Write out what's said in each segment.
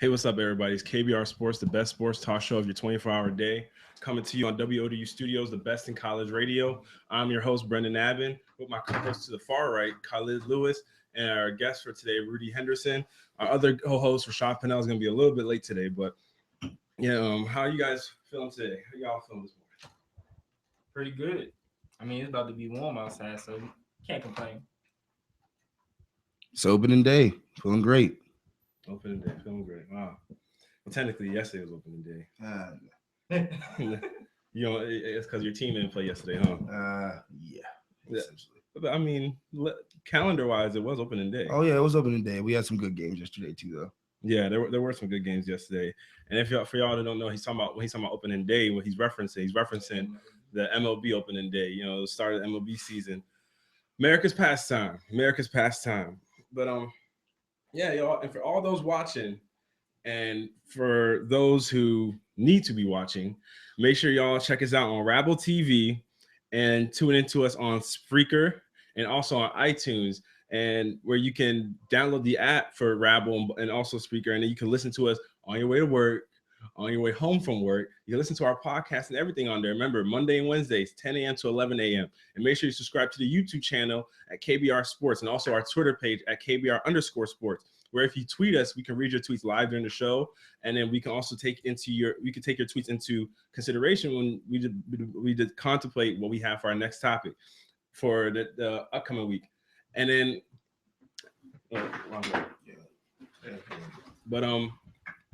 Hey, what's up, everybody? It's KBR Sports, the best sports talk show of your 24-hour day, coming to you on WODU Studios, the best in college radio. I'm your host, Brendan Abbin, with my co-host to the far right, Khalid Lewis, and our guest for today, Rudy Henderson. Our other co-host, Rashad Pennell, is going to be a little bit late today, but yeah, how are you guys feeling today? How y'all feeling this morning? Pretty good. I mean, it's about to be warm outside, so can't complain. It's opening day. Feeling great. Opening day, feeling great. Wow. Well, technically, yesterday was opening day. It's because your team didn't play yesterday, huh? Yeah. Essentially. But I mean, calendar-wise, it was opening day. Oh yeah, it was opening day. We had some good games yesterday too, though. Yeah, there were some good games yesterday. And for y'all that don't know, he's talking about opening day. What he's referencing the MLB opening day. You know, the start of the MLB season. America's pastime. But yeah, y'all, and for all those watching, and for those who need to be watching, make sure y'all check us out on Rabble TV and tune into us on Spreaker and also on iTunes, and where you can download the app for Rabble and also Spreaker, and then you can listen to us on your way to work, on your way home from work. You can listen to our podcast and everything on there. Remember, Monday and Wednesdays, 10 a.m. to 11 a.m. And make sure you subscribe to the YouTube channel at KBR Sports and also our Twitter page at KBR_sports, where if you tweet us, we can read your tweets live during the show. And then we can also take your tweets into consideration when we did contemplate what we have for our next topic for the upcoming week. And then, but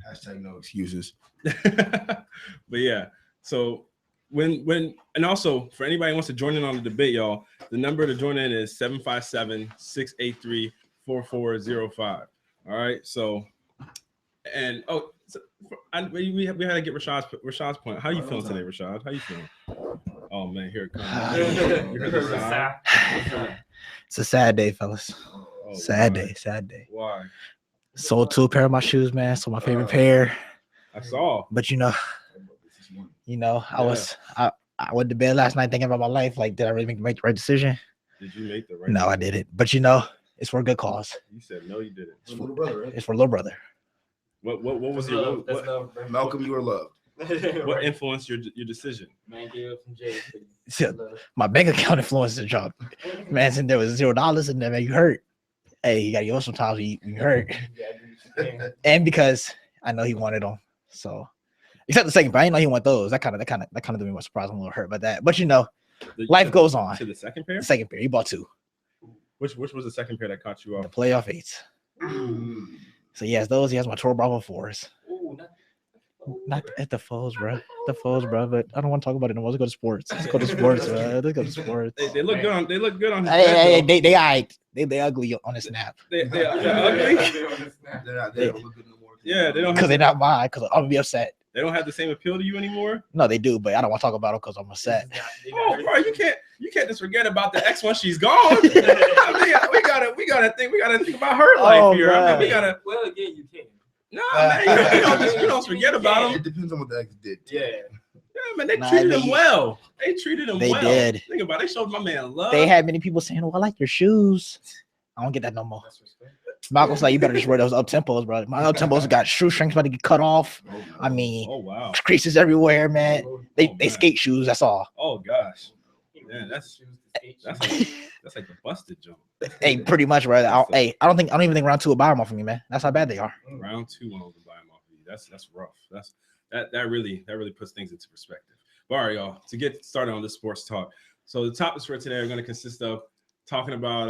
Hashtag no excuses. but yeah, so when and also for anybody who wants to join in on the debate, y'all, the number to join in is 757-683-4405. All right, so and we had to get Rashad's point. How you feeling today, Rashad? How you feeling? Oh man, here it comes. You heard the sigh? It's a sad day, fellas. Sad day. Why? Sold 2 pair of my shoes, man. So my favorite pair. I saw. But I went to bed last night thinking about my life. Like, did I really make the right decision? Did you make the right? No, decision? I didn't. But it's for a good cause. You said no, you didn't. It's for little brother. What was Malcolm, you are loved. What influenced your decision? Man, give up some J. My bank account influenced the job. Man, since there was $0 in there, man, you hurt. Hey, you gotta go sometimes you hurt. And because I know he wanted them. So except the second pair, I didn't know he wanted those. That kind of threw me by surprise. I'm a little hurt by that. But life goes on. To the second pair? The second pair. He bought 2. Which was the second pair that caught you off? The playoff 8s. So he has those. He has my Toro Bravo 4s. Not at the foes, bro. But I don't want to talk about it anymore. Let's go to sports. Let's go to sports. They look good on. They look good on. His Hey, they ugly on the snap. They're ugly. They don't look good no more. Yeah, they don't. Because they're not mine. Because I'm gonna be upset. They don't have the same appeal to you anymore. No, they do, but I don't want to talk about them because I'm upset. Oh, bro, you can't just forget about the ex once she's gone. we gotta think about her life here. I mean, we gotta. Well, again, you can. No, man, you don't forget about them. It depends on what the ex did. Yeah, man, they treated him well. They They did. Think about it. They showed my man love. They had many people saying, "Oh, I like your shoes." I don't get that no more. that's respect. Malcolm's like, "You better just wear those up tempos, bro." My up tempos got shoestrings about to get cut off. Oh, I mean, Oh wow. creases everywhere, man. They man. skate shoes. That's all. Oh gosh. Man, that's like the busted jump. Hey, pretty much, bro. I don't even think round 2 will buy them off of me, man. That's how bad they are. Round 2 won't buy him off of you. That's rough. That really puts things into perspective. But all right, y'all, to get started on this sports talk. So the topics for today are going to consist of talking about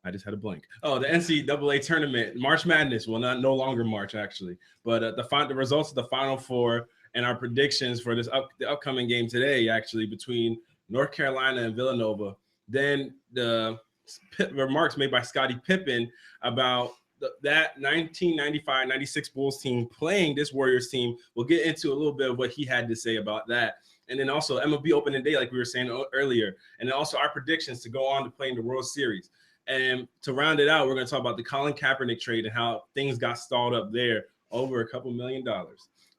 I just had a blank. Oh, the NCAA tournament, March Madness. Well, no longer March actually, but the results of the Final Four and our predictions for the upcoming game today, actually between North Carolina and Villanova. Then the remarks made by Scottie Pippen about that 1995-96 Bulls team playing this Warriors team. We'll get into a little bit of what he had to say about that. And then also MLB opening day, like we were saying earlier. And then also our predictions to go on to play in the World Series. And to round it out, we're going to talk about the Colin Kaepernick trade and how things got stalled up there over a couple $1 million.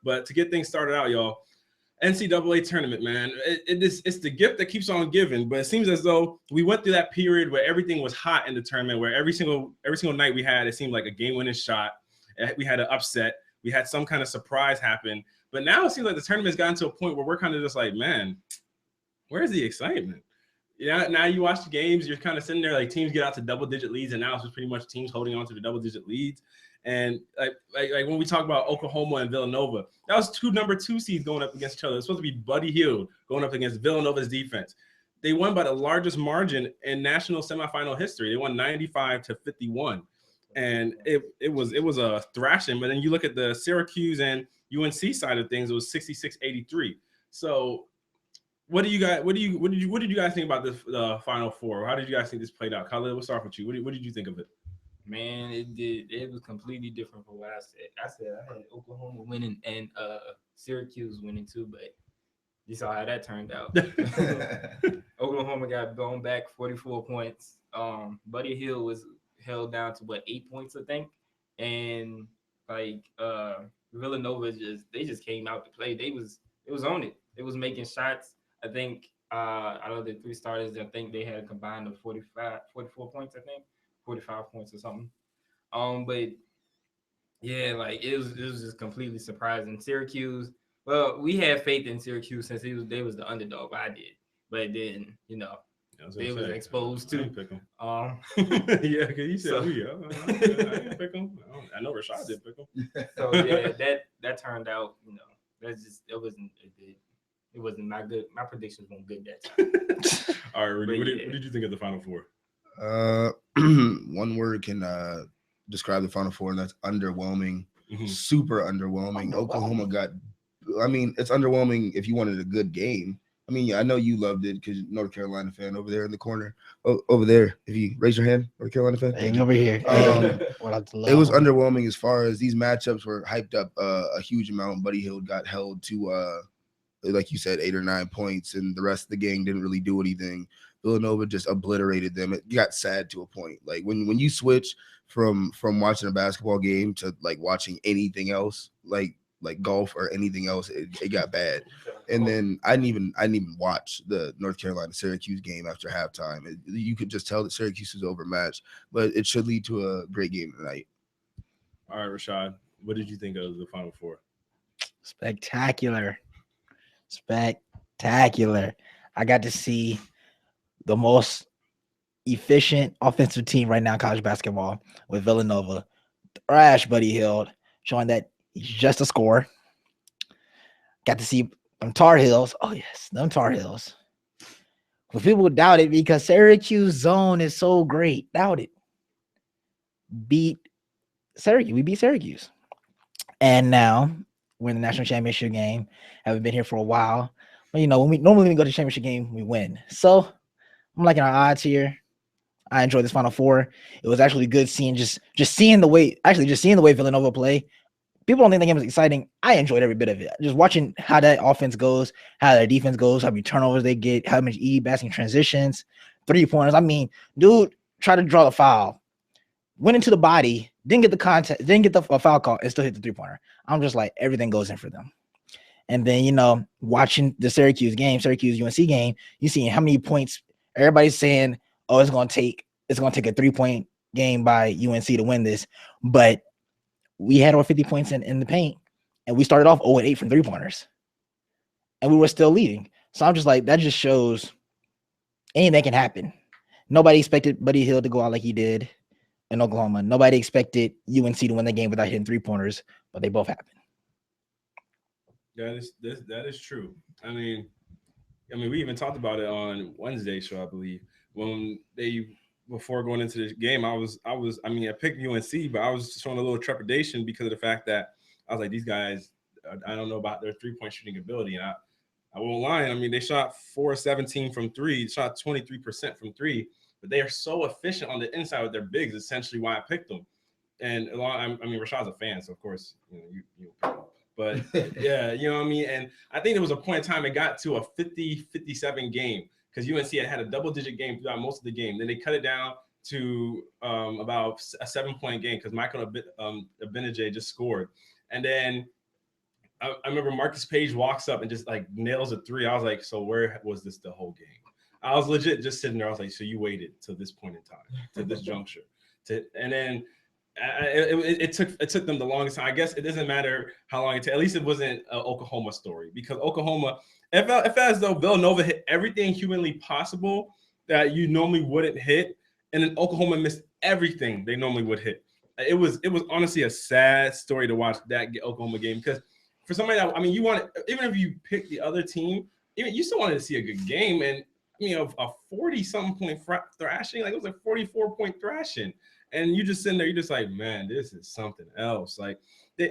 But to get things started out, y'all, NCAA tournament, man, it's the gift that keeps on giving. But it seems as though we went through that period where everything was hot in the tournament, where every single night we had, it seemed like a game-winning shot. We had an upset. We had some kind of surprise happen. But now it seems like the tournament's gotten to a point where we're kind of just like, man, where's the excitement? Yeah, now you watch the games, you're kind of sitting there like teams get out to double-digit leads, and now it's just pretty much teams holding on to the double-digit leads. And like when we talk about Oklahoma and Villanova, that was two number 2 seeds going up against each other. It's supposed to be Buddy Hield going up against Villanova's defense. They won by the largest margin in national semifinal history. They won 95-51, and it was a thrashing. But then you look at the Syracuse and UNC side of things, it was 66-83. So what did you guys think about the Final Four? How did you guys think this played out? Khalil, we'll start with you. What did you think of it? Man, it was completely different from what I said. I had Oklahoma winning and Syracuse winning too, but you saw how that turned out. Oklahoma got blown back 44 points. Buddy Hield was held down to 8 points, I think. And Villanova just came out to play. It was on it. It was making shots. I think out of the 3 starters, I think they had a combined of 44 points, I think. 45 points or something. But yeah, it was just completely surprising. Syracuse, well, we had faith in Syracuse since they was the underdog. I did, but then they was exposed too. Pick them. Yeah, because you said we. I didn't pick them. I know Rashad did pick them. So yeah, that turned out. It wasn't not good. My predictions weren't good that time. All right, Rudy, what did you think of the Final Four? One word can describe the Final Four, and that's underwhelming. Mm-hmm. Super underwhelming. Oklahoma it's underwhelming if you wanted a good game. I mean, I know you loved it because North Carolina fan over there in the corner. Over there, if you raise your hand, North Carolina fan. Hang over here. It was underwhelming as far as these matchups were hyped up a huge amount. Buddy Hield got held to, like you said, 8 or 9 points, and the rest of the gang didn't really do anything. Villanova just obliterated them. It got sad to a point. Like when you switch from watching a basketball game to watching anything else, like golf or anything else, it got bad. And then I didn't even watch the North Carolina Syracuse game after halftime. You could just tell that Syracuse was overmatched, but it should lead to a great game tonight. All right, Rashad, what did you think of the Final Four? Spectacular. I got to see the most efficient offensive team right now in college basketball with Villanova. Thrash Buddy Hield, showing that he's just a scorer. Got to see them Tar Heels. Oh, yes, them Tar Heels. But people doubt it because Syracuse zone is so great. Doubt it. Beat Syracuse. We beat Syracuse. And now we're in the national championship game. Haven't been here for a while. But, when we normally go to the championship game, we win. So I'm liking our odds here. I enjoyed this Final Four. It was actually good seeing just seeing the way Villanova play. People don't think the game was exciting. I enjoyed every bit of it. Just watching how that offense goes, how their defense goes, how many turnovers they get, how much basket transitions, 3-pointers. I mean, dude tried to draw the foul, went into the body, didn't get the foul call, and still hit the 3-pointer. I'm just like, everything goes in for them. And then, watching the Syracuse UNC game, you see how many points everybody's saying, oh, it's going to take a 3-point game by UNC to win this. But we had over 50 points in the paint, and we started off 0-8 from 3-pointers. And we were still leading. So I'm just like, that just shows anything can happen. Nobody expected Buddy Hield to go out like he did in Oklahoma. Nobody expected UNC to win the game without hitting 3-pointers, but they both happened. That is true. I mean, we even talked about it on Wednesday's show, I believe, when before going into this game, I picked UNC, but I was showing a little trepidation because of the fact that I was like, these guys, I don't know about their 3-point shooting ability. And I won't lie. they shot 4-17 from 3, shot 23% from 3, but they are so efficient on the inside with their bigs, essentially why I picked them. And Rashad's a fan, so of course, you pick them. But yeah, and I think there was a point in time it got to a 50-57 game because UNC had a double-digit game throughout most of the game. Then they cut it down to about a 7-point game because Michael Abinadje just scored. And then I remember Marcus Page walks up and just nails a 3. I was like, so where was this the whole game? I was legit just sitting there. I was like, so you waited till this point in time, to this juncture. And then it took them the longest time. I guess it doesn't matter how long it took. At least it wasn't an Oklahoma story, because Oklahoma, it felt as though Villanova hit everything humanly possible that you normally wouldn't hit, and then Oklahoma missed everything they normally would hit. It was honestly a sad story to watch that Oklahoma game, because for somebody that, I mean, you want, even if you pick the other team, even you still wanted to see a good game. And I mean, a 40-something point thrashing, like it was like 44-point thrashing. And you just sitting there, you're just like, man, this is something else. Like,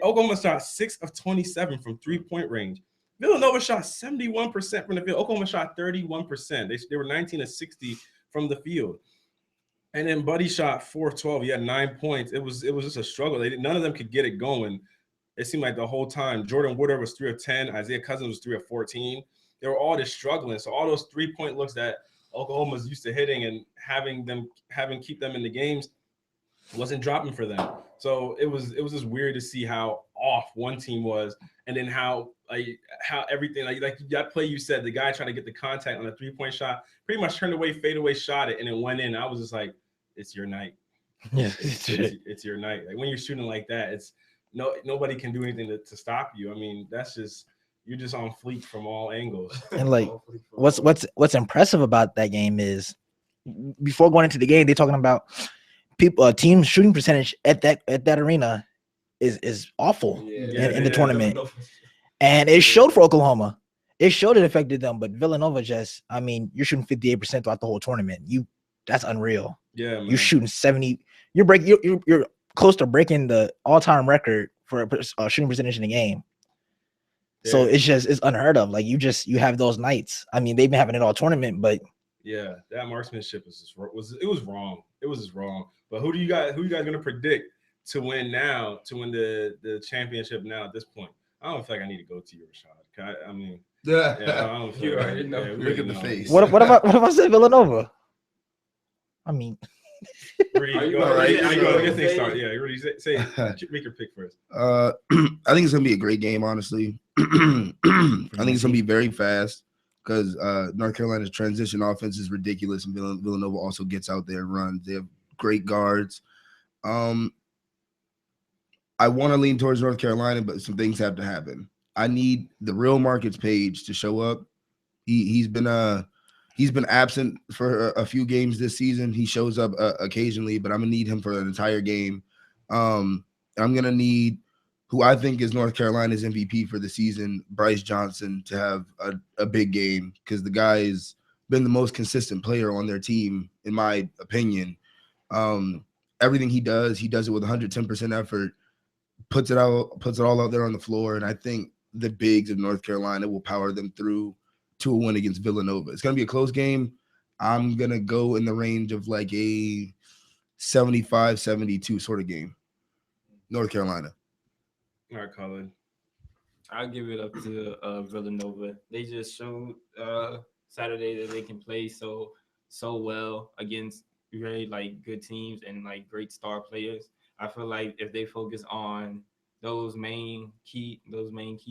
Oklahoma shot 6 of 27 from 3-point range. Villanova shot 71% from the field. Oklahoma shot 31%. They were 19 of 60 from the field. And then Buddy shot 4 of 12. He had 9 points. It was just a struggle. None of them could get it going. It seemed like the whole time. Jordan Woodard was 3 of 10. Isaiah Cousins was 3 of 14. They were all just struggling. So all those 3-point looks that Oklahoma's used to hitting and having keep them in the games wasn't dropping for them. So it was just weird to see how off one team was, and then how everything like that play you said, the guy trying to get the contact on a 3-point shot, pretty much turned away, fade away, shot it, and it went in. I was just like, it's your night. Yeah, it's your night. Like when you're shooting like that, nobody can do anything to stop you. I mean, that's just, you're just on fleek from all angles. And like, what's impressive about that game is, before going into the game, they're talking about team shooting percentage at that arena is awful in the tournament, and it showed for Oklahoma. It showed it affected them, but Villanova just, I mean, you're shooting 58% throughout the whole tournament. That's unreal. Yeah, man. You're shooting 70. You're close to breaking the all-time record for shooting percentage in the game. Yeah. So it's unheard of. Like, you have those nights. I mean, they've been having it all tournament, but yeah, that marksmanship was wrong. It was just wrong. But who you guys gonna predict to win now, to win the championship now at this point? I don't feel like I need to go to you, Rashad. I mean, yeah, I don't feel like look at the face. What if I said Villanova? I mean, Rudy, are you all right? Get things started. Yeah, Rudy, say make your pick first. I think it's gonna be a great game, honestly. I think it's gonna be very fast, because North Carolina's transition offense is ridiculous, and Villanova also gets out there and runs. They have great guards. I want to lean towards North Carolina, but some things have to happen. I need the Real Markets page to show up. He's been absent for a few games this season. He shows up occasionally, but I'm gonna need him for an entire game. I'm gonna need who I think is North Carolina's MVP for the season, Bryce Johnson, to have a big game, because the guy has been the most consistent player on their team, in my opinion. Everything he does it with 110% effort, puts it all out there on the floor, and I think the bigs of North Carolina will power them through to a win against Villanova. It's going to be a close game. I'm going to go in the range of like a 75-72 sort of game. North Carolina. All right, Colin. I'll give it up to Villanova. They just showed Saturday that they can play so well against very good teams and great star players. I feel like if they focus on those main key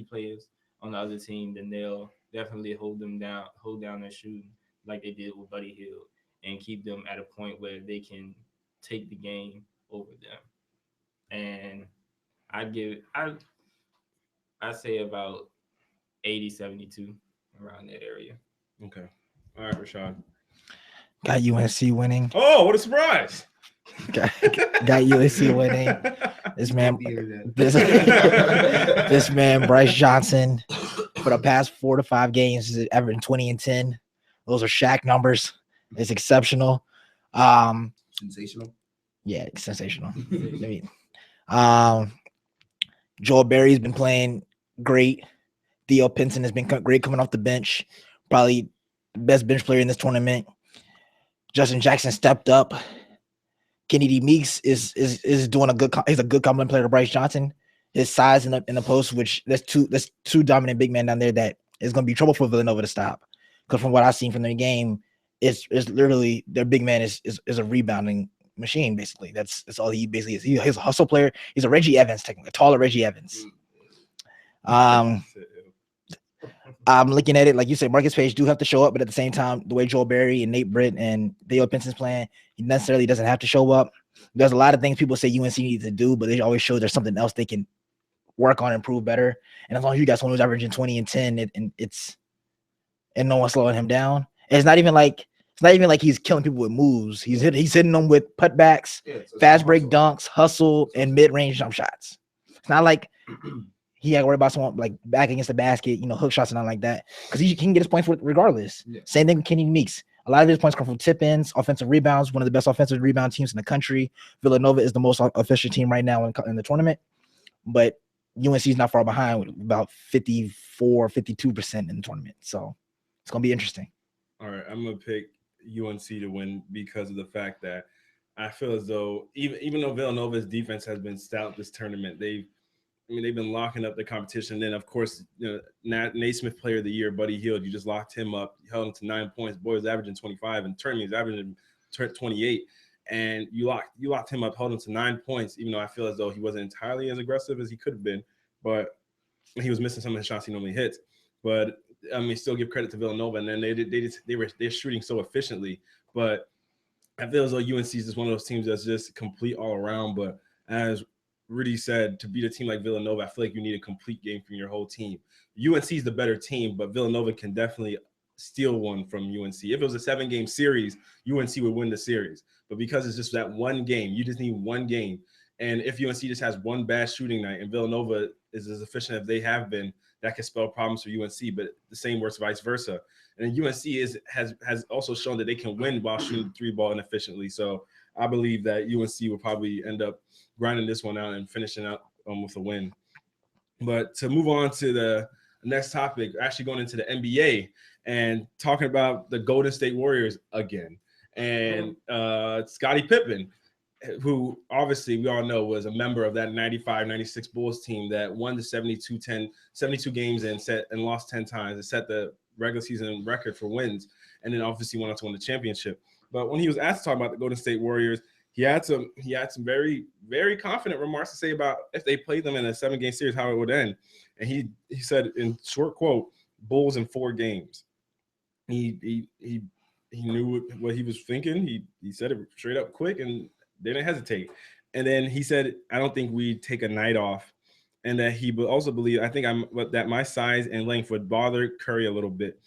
players on the other team, then they'll definitely hold down their shooting like they did with Buddy Hield, and keep them at a point where they can take the game over them. And I'd say about 80-72 around that area. Okay. All right, Rashad. Got UNC winning. Oh, what a surprise! Got UNC winning. This man, Bryce Johnson, for the past 4 to 5 games, is averaging 20 and 10. Those are Shaq numbers. It's exceptional. Sensational. Yeah, sensational. Joel Berry's been playing great. Theo Pinson has been great coming off the bench. Probably the best bench player in this tournament. Justin Jackson stepped up. Kennedy Meeks is doing he's a good complement player to Bryce Johnson. His size in the post, which that's two dominant big men down there that is going to be trouble for Villanova to stop. Because from what I've seen from their game, it's literally their big man is a rebounding machine. Basically, that's all he basically is. He's a hustle player. He's a Reggie Evans, technically a taller Reggie Evans. I'm looking at it like you said. Marcus Page do have to show up, but at the same time, the way Joel Berry and Nate Britt and Theo Pinson's playing, he necessarily doesn't have to show up. There's a lot of things people say UNC needs to do, but they always show there's something else they can work on and improve better. And as long as you got someone who's averaging 20 and 10, and no one's slowing him down, it's not even like he's killing people with moves. He's hitting them with putbacks, fast break dunks, hustle, and mid-range jump shots. It's not like he had to worry about someone like back against the basket, hook shots and nothing like that, because he can get his points regardless. Yeah. Same thing with Kenny Meeks. A lot of his points come from tip-ins, offensive rebounds, one of the best offensive rebound teams in the country. Villanova is the most efficient team right now in the tournament, but UNC is not far behind with about 54, 52% in the tournament. So it's going to be interesting. All right, I'm going to pick UNC to win because of the fact that I feel as though even though Villanova's defense has been stout this tournament, they've been locking up the competition. Then, of course, Naismith Player of the Year, Buddy Hield, you just locked him up. You held him to 9 points. Boy was averaging 25, and tournament he's averaging 28. And you locked him up, held him to 9 points, even though I feel as though he wasn't entirely as aggressive as he could have been. But he was missing some of the shots he normally hits. But, still give credit to Villanova. And then they're shooting so efficiently. But I feel as though UNC is just one of those teams that's just complete all around. But as Rudy said, to beat a team like Villanova, I feel like you need a complete game from your whole team. UNC is the better team, but Villanova can definitely steal one from UNC. If it was a 7-game series, UNC would win the series. But because it's just that one game, you just need one game. And if UNC just has one bad shooting night and Villanova is as efficient as they have been, that can spell problems for UNC, but the same works vice versa. And UNC has also shown that they can win while shooting the 3-ball inefficiently. So I believe that UNC will probably end up grinding this one out and finishing out with a win. But to move on to the next topic, actually going into the NBA and talking about the Golden State Warriors again. And Scottie Pippen, who obviously we all know was a member of that 95-96 Bulls team that won the 72 games and lost 10 times and set the regular season record for wins, and then obviously went on to win the championship. But when he was asked to talk about the Golden State Warriors, he had some very, very confident remarks to say about if they played them in a 7-game series, how it would end. And he said in short quote, Bulls in 4 games. He knew what he was thinking. He said it straight up quick and didn't hesitate. And then he said, I don't think we'd take a night off. And that he would also believe, that my size and length would bother Curry a little bit.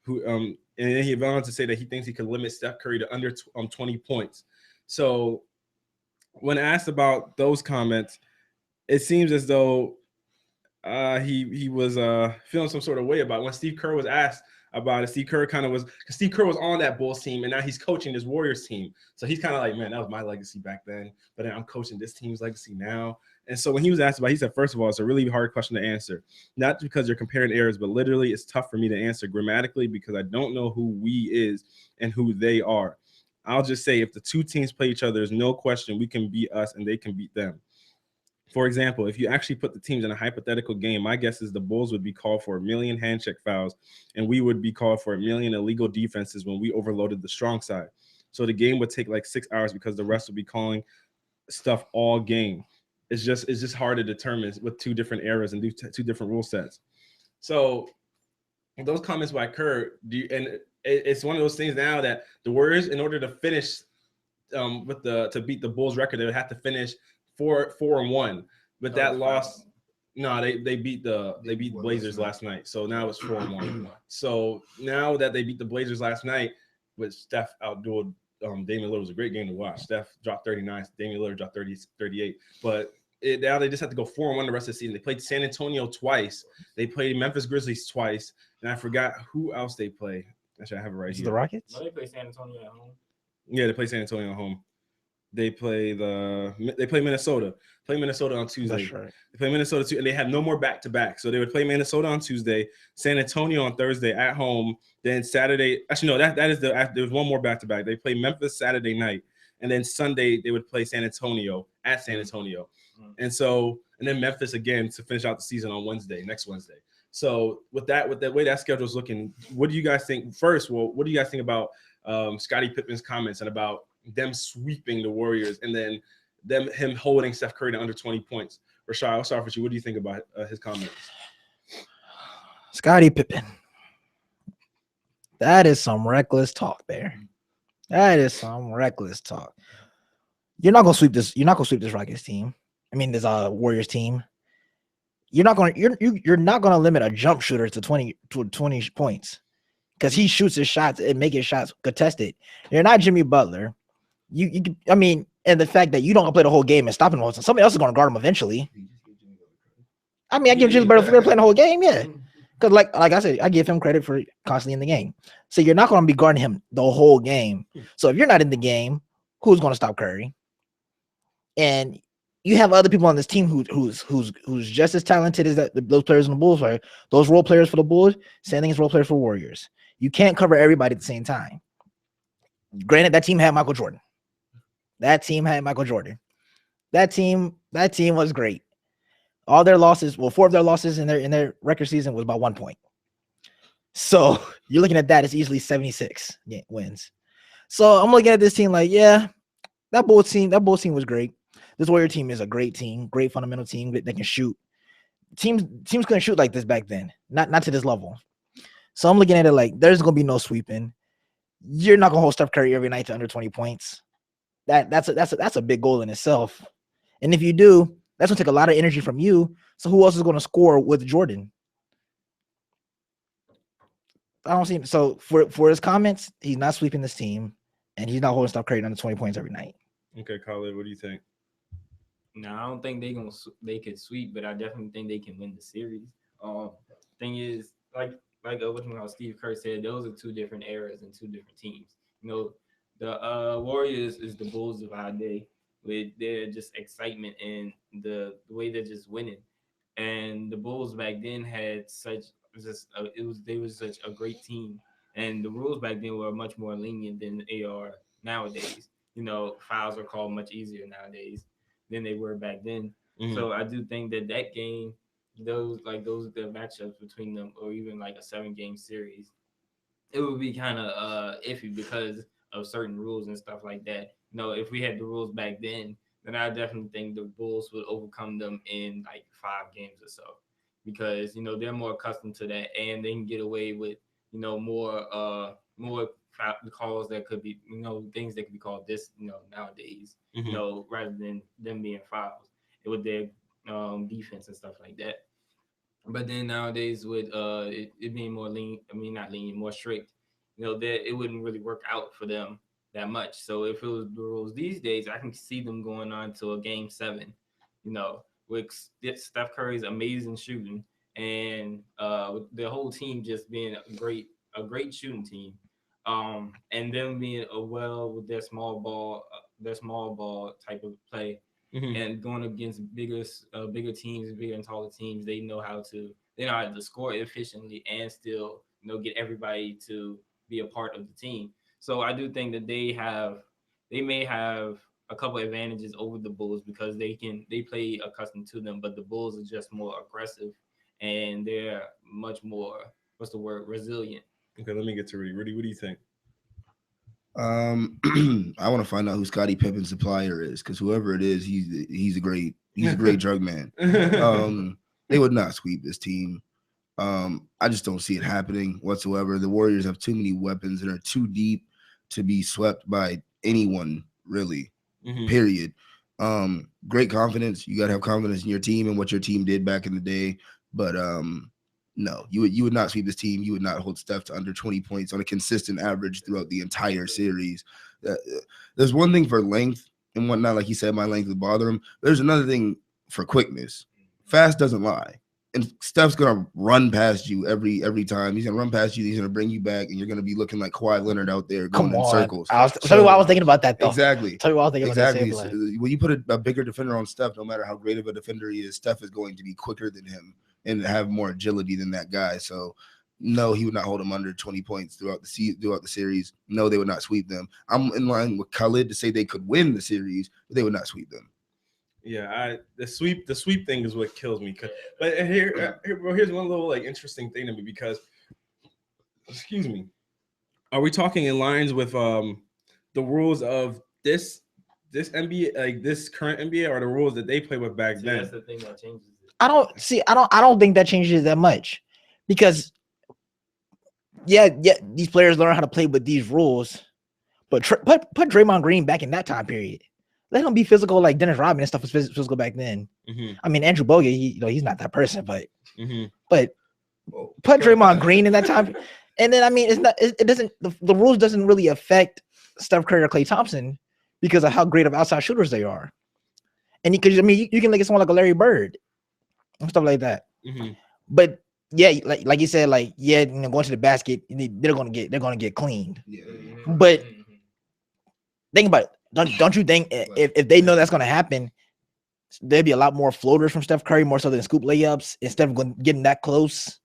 And then he went on to say that he thinks he could limit Steph Curry to under 20 points. So when asked about those comments, it seems as though he was feeling some sort of way about it. When Steve Kerr was asked about it, Steve Kerr was on that Bulls team, and now he's coaching this Warriors team. So he's kind of like, man, that was my legacy back then, but then I'm coaching this team's legacy now. And so when he was asked about it, he said, first of all, it's a really hard question to answer. Not because you're comparing errors, but literally it's tough for me to answer grammatically because I don't know who we is and who they are. I'll just say if the two teams play each other, there's no question we can beat us and they can beat them. For example, if you actually put the teams in a hypothetical game, my guess is the Bulls would be called for 1 million hand check fouls, and we would be called for 1 million illegal defenses when we overloaded the strong side. So the game would take like 6 hours because the rest would be calling stuff all game. It's just hard to determine with 2 different eras and do 2 different rule sets. So those comments by Kerr, and it's one of those things now that the Warriors, in order to finish to beat the Bulls record, they would have to finish 4-1. But that loss, no, they beat Blazers last night. So now it's 4-1. So now that they beat the Blazers last night, with Steph outdueled Damian Lillard, was a great game to watch. Steph dropped 39, Damian Lillard dropped 38. But now they just have to go 4-1 the rest of the season. They played San Antonio twice. They played Memphis Grizzlies twice, and I forgot who else they play. Actually, I have it right here. The Rockets? No, they play San Antonio at home. Yeah, they play San Antonio at home. They play Minnesota. Play Minnesota on Tuesday. That's right. They play Minnesota too, and they have no more back-to-back. So they would play Minnesota on Tuesday, San Antonio on Thursday at home. Then Saturday, actually no, there's one more back-to-back. They play Memphis Saturday night, and then Sunday they would play San Antonio at San Antonio, and then Memphis again to finish out the season on next Wednesday. So with the way that schedule is looking, what do you guys think? First, what do you guys think about Scottie Pippen's comments and about them sweeping the Warriors and then him holding Steph Curry to under 20 points? Rashad, I'll start with you. What do you think about his comments? Scottie Pippen. That is some reckless talk there. That is some reckless talk. You're not gonna sweep this. You're not gonna sweep this Rockets team. I mean, this Warriors team. You're not gonna limit a jump shooter to 20 points because he shoots his shots and make his shots contested. You're not Jimmy Butler. I mean, and the fact that you don't play the whole game and stop him, somebody else is gonna guard him eventually. I mean, I give Jimmy Butler for playing the whole game, yeah. Because like I said, I give him credit for constantly in the game. So you're not gonna be guarding him the whole game. So if you're not in the game, who's gonna stop Curry? And you have other people on this team who's just as talented as those players in the Bulls are. Those role players for the Bulls, same thing as role players for Warriors. You can't cover everybody at the same time. Granted, that team had Michael Jordan. That team was great. All their losses, 4 of their losses in their record season was about 1 point. So you're looking at that as easily 76 wins. So I'm looking at this team like, yeah, that Bulls team was great. This Warrior team is a great team, great fundamental team that can shoot. Teams couldn't shoot like this back then, not to this level. So I'm looking at it like there's gonna be no sweeping. You're not gonna hold Steph Curry every night to under 20 points. That's a big goal in itself. And if you do, that's gonna take a lot of energy from you. So who else is gonna score with Jordan? I don't see. So for his comments, he's not sweeping this team, and he's not holding Steph Curry under 20 points every night. Okay, Colin, what do you think? No, I don't think they could sweep, but I definitely think they can win the series. Thing is, like how Steve Kerr said, those are 2 different eras and 2 different teams. You know, the Warriors is the Bulls of our day with their just excitement and the way they're just winning. And the Bulls back then had they were such a great team, and the rules back then were much more lenient than they are nowadays. You know, fouls are called much easier nowadays than they were back then. Mm-hmm. So I do think that game, the matchups between them, or even like a 7-game series, it would be kind of iffy because of certain rules and stuff like that. You know, if we had the rules back then I definitely think the Bulls would overcome them in like 5 games or so, because you know they're more accustomed to that, and they can get away with more calls that could be things that could be called this nowadays, mm-hmm. Rather than them being fouls with their defense and stuff like that. But then nowadays with it being more more strict, that it wouldn't really work out for them that much. So if it was the rules these days, I can see them going on to a game 7, with Steph Curry's amazing shooting and with the whole team just being a great shooting team, and them being with their small ball type of play, mm-hmm. and going against bigger teams, bigger and taller teams. They know how to score efficiently and still get everybody to be a part of the team. So I do think that they may have a couple of advantages over the Bulls because they play accustomed to them, but the Bulls are just more aggressive and they're much more resilient. Okay, let me get to Rudy. Rudy, what do you think? I want to find out who Scottie Pippen's supplier is, because whoever it is, he's a great drug man. They would not sweep this team. I just don't see it happening whatsoever. The Warriors have too many weapons and are too deep to be swept by anyone, really. Mm-hmm. Period. Great confidence. You got to have confidence in your team and what your team did back in the day. But no, you would not sweep this team. You would not hold Steph to under 20 points on a consistent average throughout the entire series. There's one thing for length and whatnot. Like he said, my length would bother him. There's another thing for quickness. Fast doesn't lie. And Steph's gonna run past you every time. He's gonna run past you. He's gonna bring you back, and you're gonna be looking like Kawhi Leonard out there going in circles. Tell me why I was thinking about that, though. Exactly. Tell me why I was thinking about that. So when you put a bigger defender on Steph, no matter how great of a defender he is, Steph is going to be quicker than him and have more agility than that guy. So no, he would not hold him under 20 points throughout the series. No, they would not sweep them. I'm in line with Khalid to say they could win the series, but they would not sweep them. Yeah, the sweep thing is what kills me. But here's one little interesting thing to me, because, excuse me, are we talking in lines with the rules of this NBA, like this current NBA, or the rules that they play with back then? That's the thing that changes it. I don't think that changes it that much, because these players learn how to play with these rules, but put Draymond Green back in that time period. let him be physical like Dennis Rodman and stuff was physical back then. Mhm. I mean, Andrew Bogut, he's not that person, but Mhm. put Draymond Green in that time, and then I mean, it doesn't the rules doesn't really affect Steph Curry or Klay Thompson because of how great of outside shooters they are, and because I mean, you can look at someone like a Larry Bird and stuff like that, Mhm. but. Yeah, like you said, like going to the basket, they're gonna get cleaned. Yeah. But think about it. Don't you think if they know that's gonna happen, there'd be a lot more floaters from Steph Curry more so than scoop layups instead of getting that close?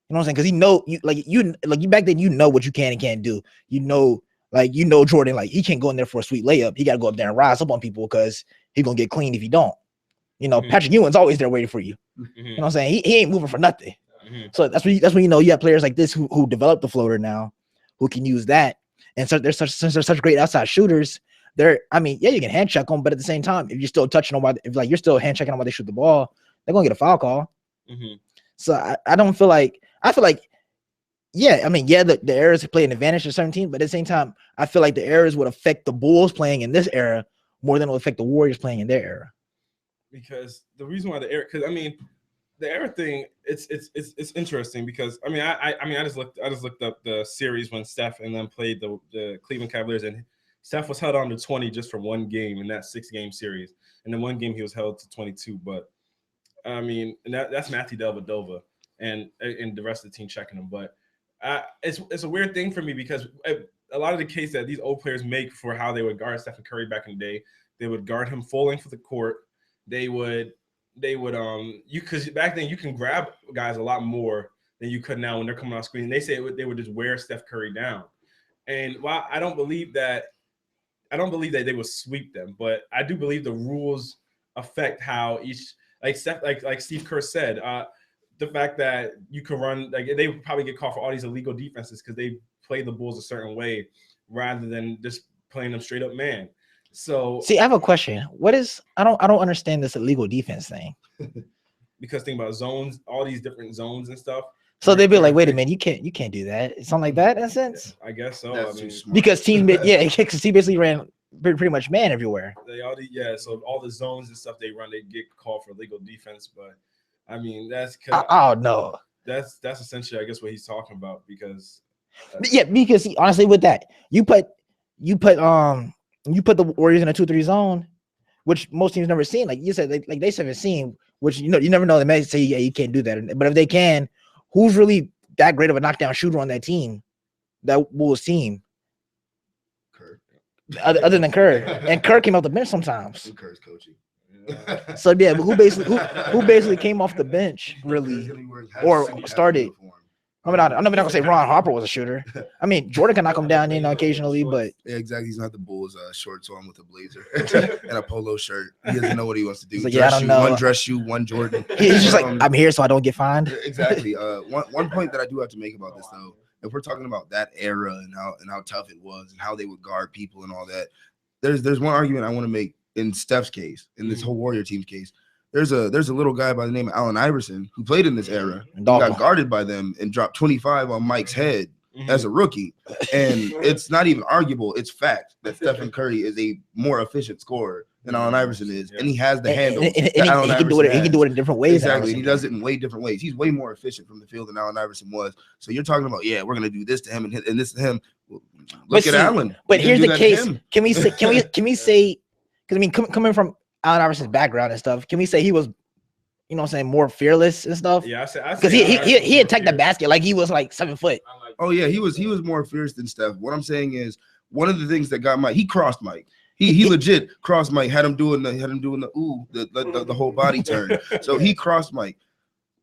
You know what I'm saying? Because you back then you know what you can and can't do. Jordan, like he can't go in there for a sweet layup. He got to go up there and rise up on people because he's gonna get cleaned if you don't. Patrick Ewing's always there waiting for you. You know what I'm saying? He ain't moving for nothing. So that's when you have players like this who develop the floater now, who can use that. And so since they're such great outside shooters, you can hand check them, but at the same time, if you're still touching them, if you're still hand checking them while they shoot the ball, they're gonna get a foul call. So I don't feel like the errors play an advantage to certain teams, but at the same time, I feel like the errors would affect the Bulls playing in this era more than it would affect the Warriors playing in their era. Because the reason why the error thing, it's interesting because I just looked up the series when Steph and them played the Cleveland Cavaliers, and Steph was held on to 20 just for one game in that 6-game series, and then one game he was held to 22. But I mean, and that's Matthew Dellavedova and the rest of the team checking him. But it's a weird thing for me because a lot of the case that these old players make for how they would guard Stephen Curry back in the day, they would guard him full length of the court. They would because back then you can grab guys a lot more than you could now when they're coming off screen. They say they would just wear Steph Curry down. And while I don't believe that they would sweep them, but I do believe the rules affect how each like Steve Kerr said, the fact that you can run they would probably get called for all these illegal defenses because they play the Bulls a certain way rather than just playing them straight up man. So see, I have a question. I don't understand this illegal defense thing. Because think about zones, all these different zones and stuff. So they'd be like, wait a minute, you can't do that. Something like that in a sense. I guess so. Because teams, because he basically ran pretty much man everywhere. So all the zones and stuff they run, they get called for legal defense. But I mean, that's no. That's essentially, I guess, what he's talking about because. Because honestly, with that, you put the Warriors in a 2-3 zone, which most teams never seen. Like you said, they haven't seen. Which you never know. They may say, you can't do that. But if they can, who's really that great of a knockdown shooter on that team? That Bulls team. Kerr. Other than Kerr, and Kerr came off the bench sometimes. Kerr's coaching. So yeah, who basically came off the bench really, or started? I'm not gonna say Ron Harper was a shooter. I mean, Jordan can knock him down, occasionally, but yeah, exactly. He's not the Bulls shorts on with a blazer and a polo shirt. He doesn't know what he wants to do. Like, I don't know. One dress shoe, one Jordan. He's just like, I'm here so I don't get fined. Exactly. One point that I do have to make about this though, if we're talking about that era and how tough it was and how they would guard people and all that, there's one argument I want to make in Steph's case, in this whole Warrior team's case. There's a little guy by the name of Allen Iverson who played in this era. He got guarded by them and dropped 25 on Mike's head as a rookie. And it's not even arguable. It's fact that Stephen Curry is a more efficient scorer than Allen Iverson is. And he has the handle. And he can do it in different ways. Exactly. He does it in way different ways. He's way more efficient from the field than Allen Iverson was. So you're talking about, we're going to do this to him and this to him. Look at Allen. But here's the case. Can we say, because I mean, coming from Allen Iverson's background and stuff, can we say he was, more fearless and stuff? Yeah, I because he attacked the basket like he was like 7 foot. Oh yeah, he was more fierce than Steph. What I'm saying is one of the things that got Mike, he crossed Mike. He legit crossed Mike, had him doing the whole body turn. So he crossed Mike.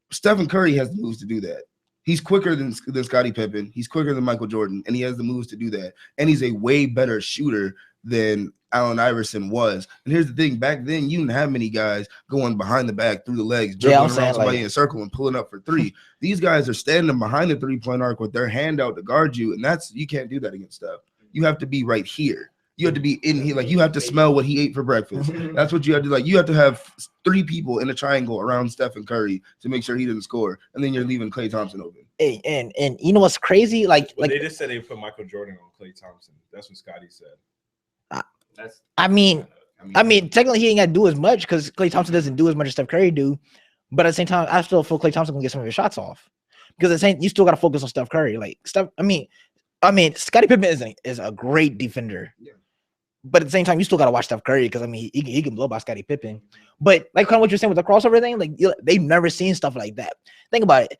Stephen Curry has the moves to do that. He's quicker than Scottie Pippen. He's quicker than Michael Jordan, and he has the moves to do that. And he's a way better shooter than Allen Iverson was. And here's the thing: back then, you didn't have many guys going behind the back through the legs, dribbling around somebody in a circle and pulling up for three. These guys are standing behind the 3-point arc with their hand out to guard you, and you can't do that against Steph. You have to be right here. You have to be in here, like you have to smell what he ate for breakfast. That's what you have to like. You have to have 3 people in a triangle around Stephen Curry to make sure he didn't score, and then you're leaving Klay Thompson open. Hey, and you know what's crazy? Like they just said they put Michael Jordan on Klay Thompson. That's what Scottie said. I mean, I mean, technically he ain't got to do as much because Klay Thompson doesn't do as much as Steph Curry do. But at the same time, I still feel Klay Thompson can get some of his shots off because at the same, you still got to focus on Steph Curry. Like Steph, I mean, Scottie Pippen is a great defender. Yeah. But at the same time, you still got to watch Steph Curry because I mean, he can blow by Scottie Pippen. But like kind of what you're saying with the crossover thing, like they've never seen stuff like that. Think about it.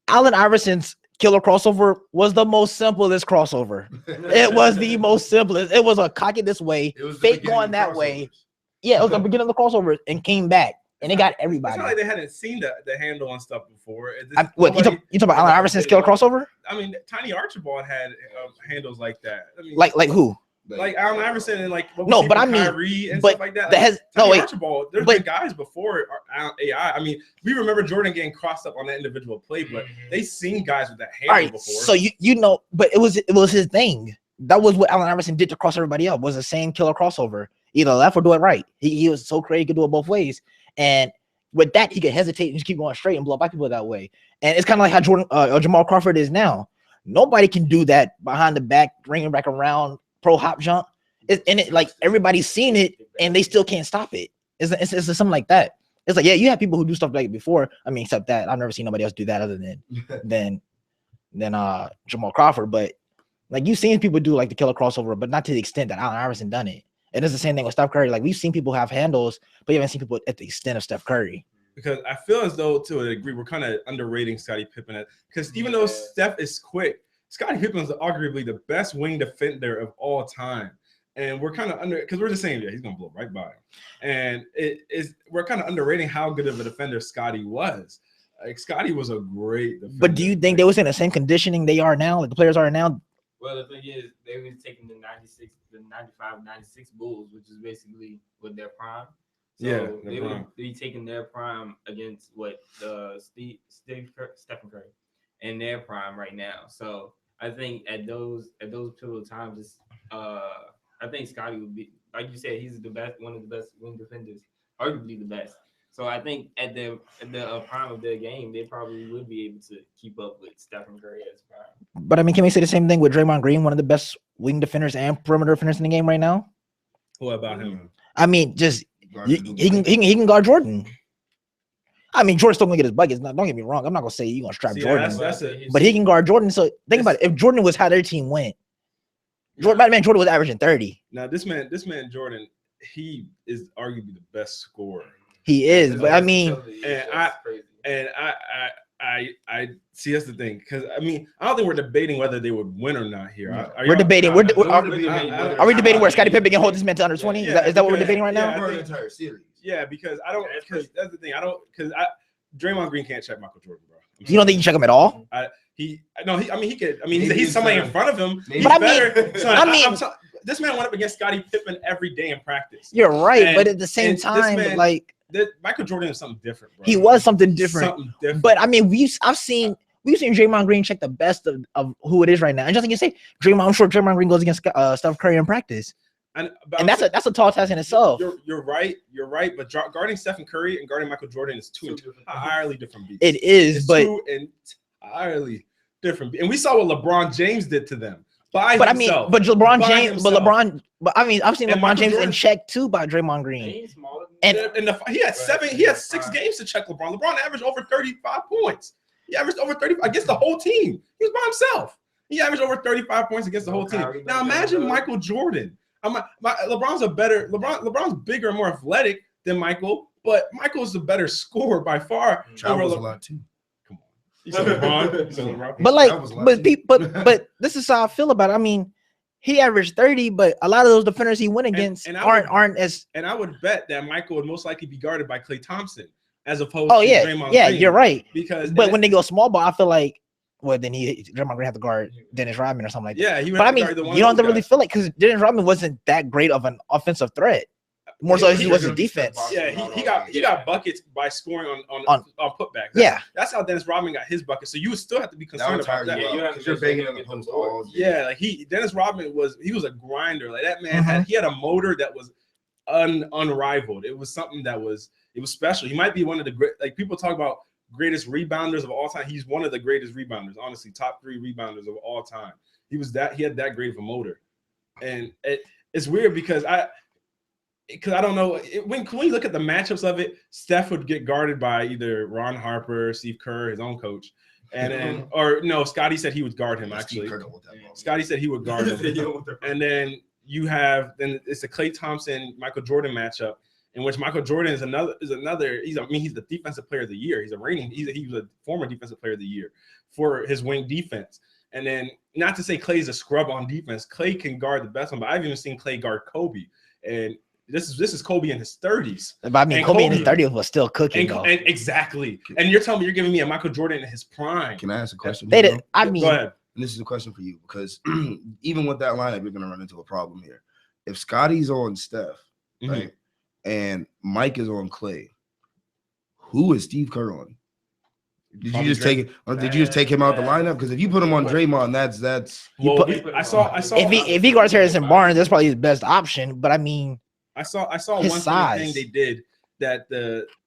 Allen Iverson's killer crossover was the most simplest crossover. It was the most simplest. It was a cock it this way, fake going that way. Yeah, it was the beginning of the crossover and came back. And they got everybody. It's not like they hadn't seen the handle and stuff before. What you talk about Allen Iverson's killer crossover? I mean, Tiny Archibald had handles like that. I mean, like who? Like Allen Iverson and like no, but I mean, Kyrie and stuff like that. Archibald. There's been guys before AI. I mean, we remember Jordan getting crossed up on that individual play, but they seen guys with that handle before. So you know, but it was his thing. That was what Allen Iverson did to cross everybody up. Was the same killer crossover, either left or do it right. He was so crazy, he could do it both ways. And with that, he could hesitate and just keep going straight and blow by people that way. And it's kind of like how Jamal Crawford is now. Nobody can do that behind the back, ringing back around, pro hop jump. Like everybody's seen it and they still can't stop it. It's something like that. It's like, yeah, you have people who do stuff like it before. I mean, except that I've never seen nobody else do that other than Jamal Crawford. But like you've seen people do like the killer crossover, but not to the extent that Allen Iverson done it. And it's the same thing with Steph Curry. Like we've seen people have handles, but you haven't seen people at the extent of Steph Curry. Because I feel as though, to a degree, we're kind of underrating Scottie Pippen. Because even though Steph is quick, Scottie Pippen is arguably the best wing defender of all time. And we're kind of because we're just saying, yeah, he's gonna blow right by him. And we're kind of underrating how good of a defender Scottie was. Like Scottie was a great defender. But do you think they was in the same conditioning they are now, like the players are now? Well, the thing is, they were taking the 95, 96 Bulls, which is basically with their prime. So yeah, they would be taking their prime against Stephen Curry in their prime right now. So I think at those pivotal times, I think Scottie would be, like you said, he's one of the best wing defenders, arguably the best. So I think at the prime of their game, they probably would be able to keep up with Stephen Curry as prime. But I mean, can we say the same thing with Draymond Green, one of the best wing defenders and perimeter defenders in the game right now? What about him? I mean, just he can guard Jordan. I mean, Jordan's still gonna get his buckets. Don't get me wrong. I'm not gonna say you're gonna strap Jordan, but he can guard Jordan. So think about it. If Jordan was how their team went, Jordan was averaging 30. Now this man Jordan, he is arguably the best scorer. He is, but I mean, I see that's the thing, because I mean I don't think we're debating whether they would win or not here. We're debating. Are we debating where Scottie Pippen can hold this man to under 20? Is that what we're debating right now? For the entire series. Yeah, because that's the thing. Draymond Green can't check Michael Jordan, bro. You don't think you can check him at all? He could. I mean, he's somebody in front of him. This man went up against Scottie Pippen every day in practice. You're right, but at the same time, Michael Jordan is something different, bro. He was something different. But I mean, we've seen Draymond Green check the best of who it is right now. And just like you say, I'm sure Draymond Green goes against Steph Curry in practice. And that's a tall task in itself. You're right. But guarding Stephen Curry and guarding Michael Jordan is two entirely different beasts. It is, but two entirely different. And we saw what LeBron James did to them. I've seen LeBron James in check too by Draymond Green. He had 6 games to check LeBron. LeBron averaged over 35 points. He averaged over 35 against the whole team. He was by himself. He averaged over 35 points against the whole team. Now imagine Michael Jordan. LeBron's bigger and more athletic than Michael, but Michael's a better scorer by far. Travels a lot too. Come on. You said LeBron. But this is how I feel about it. I mean, he averaged 30, but a lot of those defenders he went against aren't as. And I would bet that Michael would most likely be guarded by Klay Thompson as opposed to Draymond Green. You're right. But when they go small ball, I feel like then Draymond Green have to guard Dennis Rodman or something like that. Yeah, he would. But I mean, you don't have to really feel like, because Dennis Rodman wasn't that great of an offensive threat. More so he was his defense. Yeah, he got buckets by scoring on putbacks. That's how Dennis Rodman got his buckets. So you would still have to be concerned about that. Because you're banging in the post all day. Yeah, like Dennis Rodman was a grinder. Like that man had a motor that was unrivaled. It was something that was special. He might be one of the great, like people talk about greatest rebounders of all time. He's one of the greatest rebounders, honestly, top 3 rebounders of all time. He had that great of a motor. And it's weird because because I don't know when you look at the matchups of it, Steph would get guarded by either Ron Harper, Steve Kerr, his own coach, and then or no, Scottie said he would guard him actually. Scottie said he would guard him, and then it's the Klay Thompson Michael Jordan matchup, in which Michael Jordan is another. He's the defensive player of the year. He was a former defensive player of the year for his wing defense. And then not to say Klay's a scrub on defense. Klay can guard the best one, but I've even seen Klay guard Kobe, and this is Kobe in his 30s. But I mean, Kobe in his 30s was still cooking. And exactly. And you're telling me you're giving me a Michael Jordan in his prime. Can I ask a question? Go ahead. And this is a question for you, because even with that lineup, you're going to run into a problem here. If Scotty's on Steph, right, and Mike is on Klay, who is Steve Kerr on? Did you just take it? Or did you just take him out the lineup? Because if you put him on Draymond, that's. I saw. If he guards Harrison Barnes, that's probably his best option. But I mean, I saw one thing they did that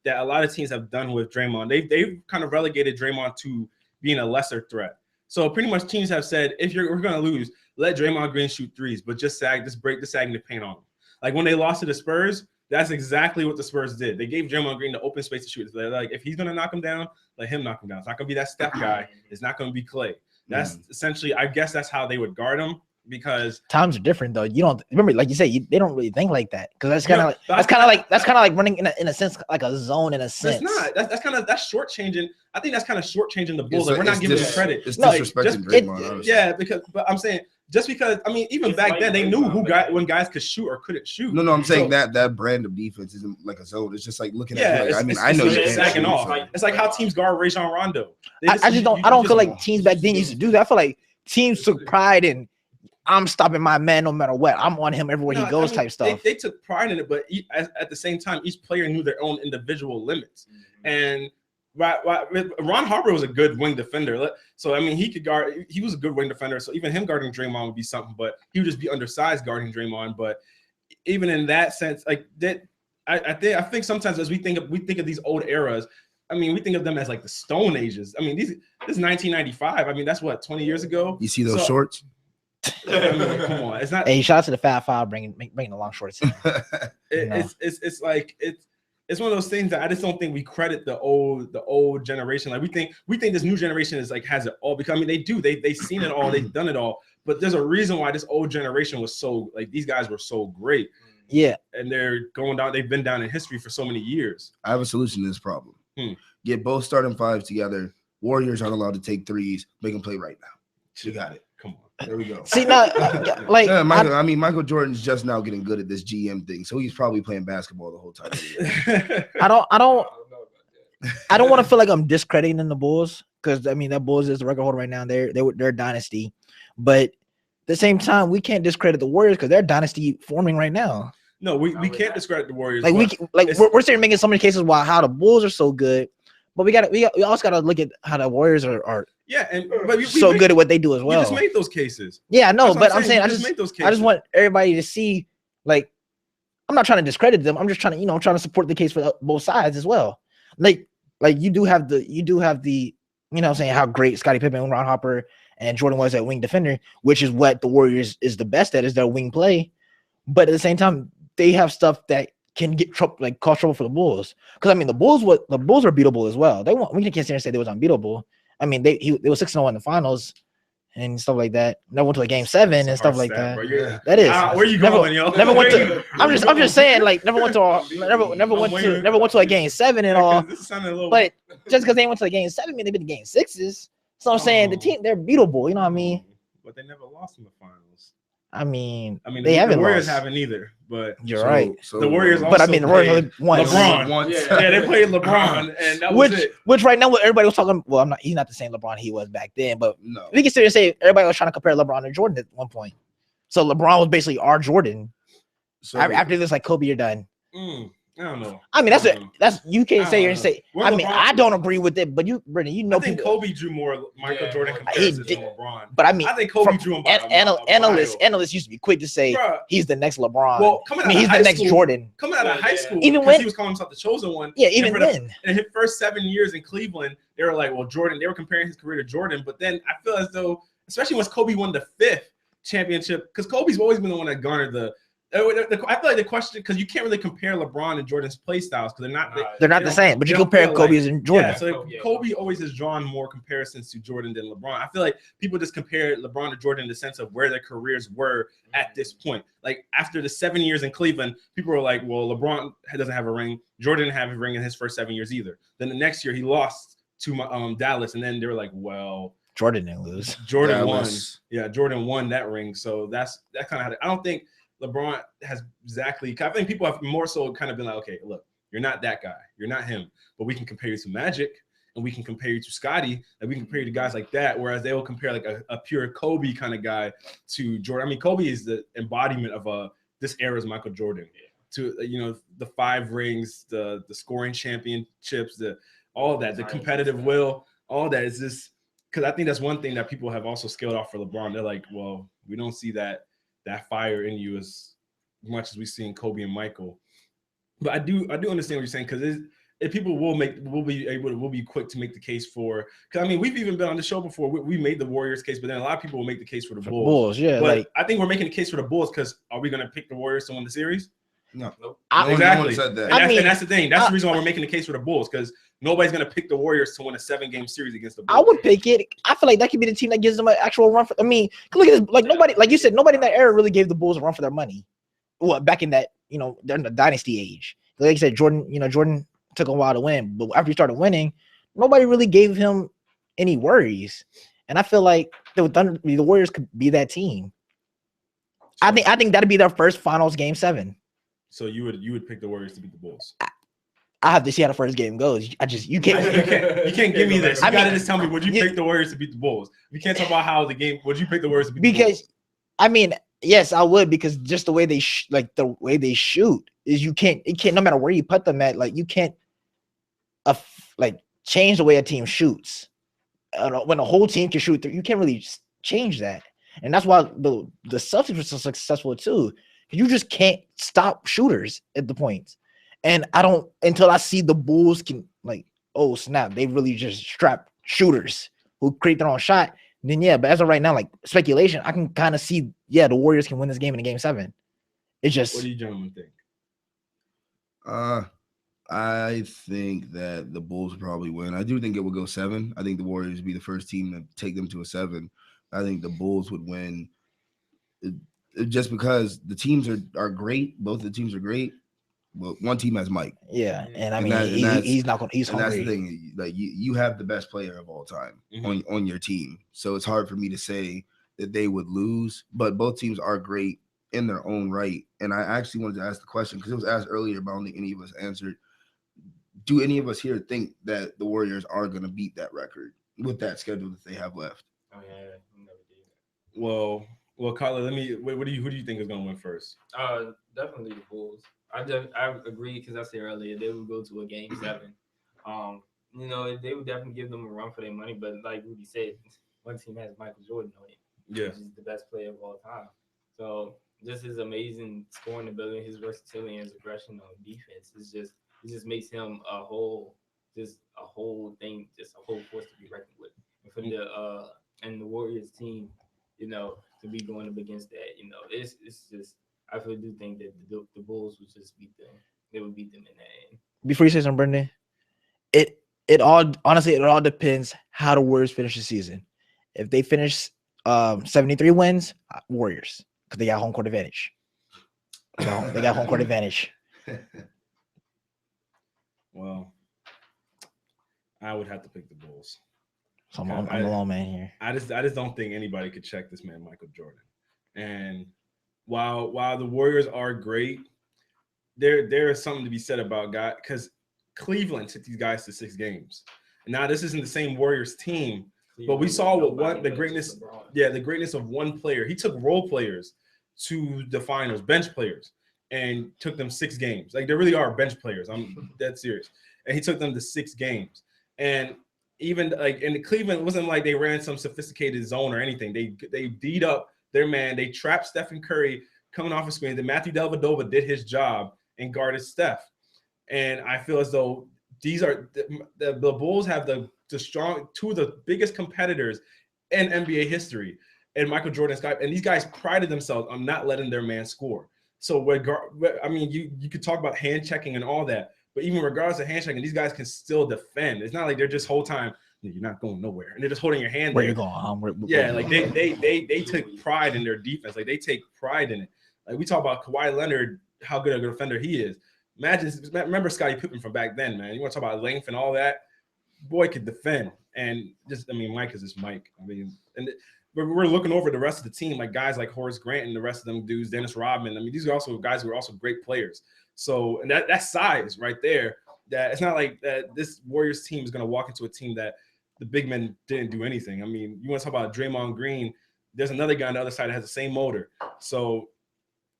a lot of teams have done with Draymond. They've kind of relegated Draymond to being a lesser threat. So pretty much teams have said, if we're going to lose, let Draymond Green shoot threes, but just break the sagging the paint on him. Like when they lost to the Spurs, that's exactly what the Spurs did. They gave Draymond Green the open space to shoot. They're like, if he's going to knock him down, let him knock him down. It's not going to be that Steph guy. It's not going to be Klay. That's essentially, I guess that's how they would guard him, because times are different though. You don't remember, like you said, they don't really think like that, because that's kind of like running in a sense, like a zone in a sense. That's shortchanging. I think that's kind of shortchanging the Bulls. Like, we're not giving them credit. It's disrespecting Draymond, honestly. Yeah, but I'm saying just because even back then they knew when guys could shoot or couldn't shoot. No, I'm saying that brand of defense isn't like a zone. It's just like looking at it. Like, I know you're sagging off. It's like how teams guard Rajon Rondo. I don't feel like teams back then used to do that. I feel like teams took pride in, I'm stopping my man no matter what. I'm on him everywhere he goes, type stuff. They took pride in it, but at the same time, each player knew their own individual limits. And Ron Harper was a good wing defender. So, I mean, he could guard. He was a good wing defender. So even him guarding Draymond would be something, but he would just be undersized guarding Draymond. But even in that sense, like that, I think sometimes as we think of these old eras, I mean, we think of them as like the Stone Ages. I mean, this is 1995. I mean, that's what, 20 years ago. You see those shorts? I mean, come on, it's not. Hey, shout out to the Fab Five bringing the long shorts in. It's like it's one of those things that I just don't think we credit the old generation. Like we think this new generation is like has it all, because I mean they've seen it all, they've done it all. But there's a reason why this old generation was so, like, these guys were so great. Yeah, and they're going down. They've been down in history for so many years. I have a solution to this problem. Get both starting fives together. Warriors aren't allowed to take threes. Make them play right now. You got it. Come on. There we go. See, now, like, Michael Jordan's just now getting good at this GM thing, so he's probably playing basketball the whole time. I don't want to feel like I'm discrediting the Bulls, because I mean that Bulls is the record holder right now. They're a dynasty, but at the same time, we can't discredit the Warriors because they're dynasty forming right now. No, we can't discredit the Warriors. Like we're sitting making so many cases why how the Bulls are so good, but we also got to look at how the Warriors are. Yeah, but so good at what they do as well. You just made those cases. Yeah, no, but I'm saying I just want everybody to see, like, I'm not trying to discredit them. I'm just trying to, trying to support the case for both sides as well. Like you do have the, saying how great Scottie Pippen, Ron Harper, and Jordan was at wing defender, which is what the Warriors is the best at, is their wing play. But at the same time, they have stuff that can get cause trouble for the Bulls. Because I mean, the Bulls were beatable as well. We can't sit here and say they was unbeatable. I mean, they were 6-0 in the finals and stuff like that. Never went to a game 7 and stuff like that. That is. Where you going, yo? Never went to. I'm just saying, like, never went to a game 7 and all. But just because they went to a game 7, mean they've been to game 6s. So I'm saying the team, they're beatable. You know what I mean? But they never lost in the finals. I mean, they haven't. The Warriors haven't either. But you're right. So the Warriors. But I mean, the Warriors won. LeBron. Yeah, they played LeBron, and that was it. Which right now, what everybody was talking. Well, he's not the same LeBron he was back then. But no, we can sit here and say everybody was trying to compare LeBron to Jordan at one point. So LeBron was basically our Jordan. So after this, like, Kobe, you're done. I don't know. I mean, that's you can't say here and say. I mean, I don't agree with it, but Brendan, I think Kobe drew more Michael Jordan comparisons than LeBron. But I mean, I think Kobe drew him. Analysts used to be quick to say he's the next LeBron. Well, he's the next Jordan. Coming out of high school, even when he was calling himself the chosen one. Yeah, even then. In his first 7 years in Cleveland, they were like, well, Jordan. They were comparing his career to Jordan, but then I feel as though, especially once Kobe won the 5th championship, because Kobe's always been the one that garnered the I feel like the question, because you can't really compare LeBron and Jordan's play styles because they're not the same. But you compare Kobe's and Jordan. Yeah, so Kobe always has drawn more comparisons to Jordan than LeBron. I feel like people just compare LeBron to Jordan in the sense of where their careers were at this point. Like after the 7 years in Cleveland, people were like, well, LeBron doesn't have a ring. Jordan didn't have a ring in his first 7 years either. Then the next year he lost to Dallas, and then they were like, well, Jordan didn't lose. Jordan won. Yeah, Jordan won that ring. So that kind of. I don't think LeBron has exactly. I think people have more so kind of been like, okay, look, you're not that guy, you're not him, but we can compare you to Magic, and we can compare you to Scottie, and we can compare you to guys like that. Whereas they will compare like a pure Kobe kind of guy to Jordan. I mean, Kobe is the embodiment of this era's Michael Jordan. To the 5 rings, the scoring championships, all that, the competitive will, all that is this. Because I think that's one thing that people have also scaled off for LeBron. They're like, well, we don't see that fire in you as much as we see in Kobe and Michael. But I do understand what you're saying, because people will be quick to make the case for. Because I mean, we've even been on the show before. We made the Warriors case, but then a lot of people will make the case for the Bulls. Yeah, but I think we're making the case for the Bulls because are we going to pick the Warriors to win the series? No. Exactly. No one said that. And that's the thing. That's the reason why we're making the case for the Bulls, because nobody's going to pick the Warriors to win a 7-game series against the Bulls. I would pick it. I feel like that could be the team that gives them an actual run for. I mean, look at this. Like nobody, like you said, nobody in that era really gave the Bulls a run for their money. Well, back in that, they're in the dynasty age. Like you said, Jordan took a while to win, but after he started winning, nobody really gave him any worries. And I feel like the Warriors could be that team. I think that'd be their first finals game 7. So you would pick the Warriors to beat the Bulls? I have to see how the first game goes. You can't you can't give me this. You gotta just tell me, would you pick the Warriors to beat the Bulls? We can't talk about how the game. Would you pick the Warriors to beat the Bulls? Because I mean, yes, I would, because just the way they shoot is you can't no matter where you put them at, like you can't change the way a team shoots. When a whole team can shoot, you can't really change that, and that's why the Celtics were so successful too. You just can't stop shooters at the points. And I don't until I see the Bulls can oh snap, they really just strap shooters who create their own shot. Then but as of right now, like speculation, I can kind of see the Warriors can win this game in a game 7. It's just, what do you gentlemen think? I think that the Bulls will probably win. I do think it will go 7. I think the Warriors would be the first team to take them to a 7. I think the Bulls would win. Just because the teams are great, both of the teams are great. Well, one team has Mike. Yeah, and I mean he's not going. He's hungry. That's the thing. Like you have the best player of all time on your team, so it's hard for me to say that they would lose. But both teams are great in their own right. And I actually wanted to ask the question because it was asked earlier, but I don't think any of us answered. Do any of us here think that the Warriors are going to beat that record with that schedule that they have left? Oh yeah, never did. Well, Colin, who do you think is going to win first? Definitely the Bulls. I agree because I said earlier they would go to a game 7. They would definitely give them a run for their money. But like Rudy said, one team has Michael Jordan on it. Yeah, which is the best player of all time. So just his amazing scoring ability, his versatility, and his aggression on defense it just makes him a whole thing, just a whole force to be reckoned with. And for the Warriors team, to be going up against that, it's just. I do think that the Bulls would just beat them. They would beat them in that end. Before you say something, Brendan, it all depends how the Warriors finish the season. If they finish 73 wins, Warriors, because they got home court advantage. They got home court advantage. Well, I would have to pick the Bulls. So I'm a lone man here. I just don't think anybody could check this man, Michael Jordan. And while the Warriors are great, there is something to be said about guys, because Cleveland took these guys to 6 games. And now this isn't the same Warriors team, but we saw the greatness of one player. He took role players to the finals, bench players, and took them 6 games. Like, there really are bench players. I'm dead serious. And he took them to 6 games. And even like in Cleveland, it wasn't like they ran some sophisticated zone or anything. They D'd up their man. They trapped Stephen Curry coming off a screen. Then Matthew Dellavedova did his job and guarded Steph. And I feel as though these are the Bulls have the strong, 2 of the biggest competitors in NBA history, and Michael Jordan and Scott. And these guys prided themselves on not letting their man score. So I mean, you could talk about hand checking and all that, but even regardless of hand checking, these guys can still defend. It's not like they're just whole time you're not going nowhere, and they're just holding your hand. Where there. you going? Yeah, like they took pride in their defense. Like they take pride in it. Like we talk about Kawhi Leonard, how good a defender he is. Remember Scottie Pippen from back then, man. You want to talk about length and all that? Boy could defend, and Mike is just Mike. I mean, we're looking over the rest of the team, like guys like Horace Grant and the rest of them dudes, Dennis Rodman. I mean, these are also guys who are also great players. So, and that size right there, that it's not like that this Warriors team is going to walk into a team that the big men didn't do anything. I mean, you want to talk about Draymond Green, there's another guy on the other side that has the same motor. So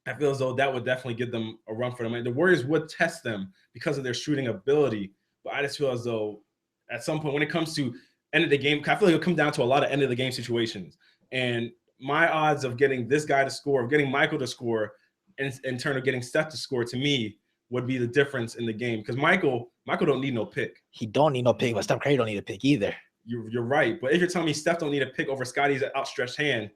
I feel as though that would definitely give them a run for them. And the Warriors would test them because of their shooting ability. But I just feel as though at some point when it comes to end of the game, I feel like it'll come down to a lot of end of the game situations. And my odds of getting this guy to score, of getting Michael to score, and in turn of getting Steph to score, to me, would be the difference in the game. Because Michael don't need no pick. He don't need no pick, but Steph Curry don't need a pick either. You're right. But if you're telling me Steph don't need a pick over Scottie's outstretched hand,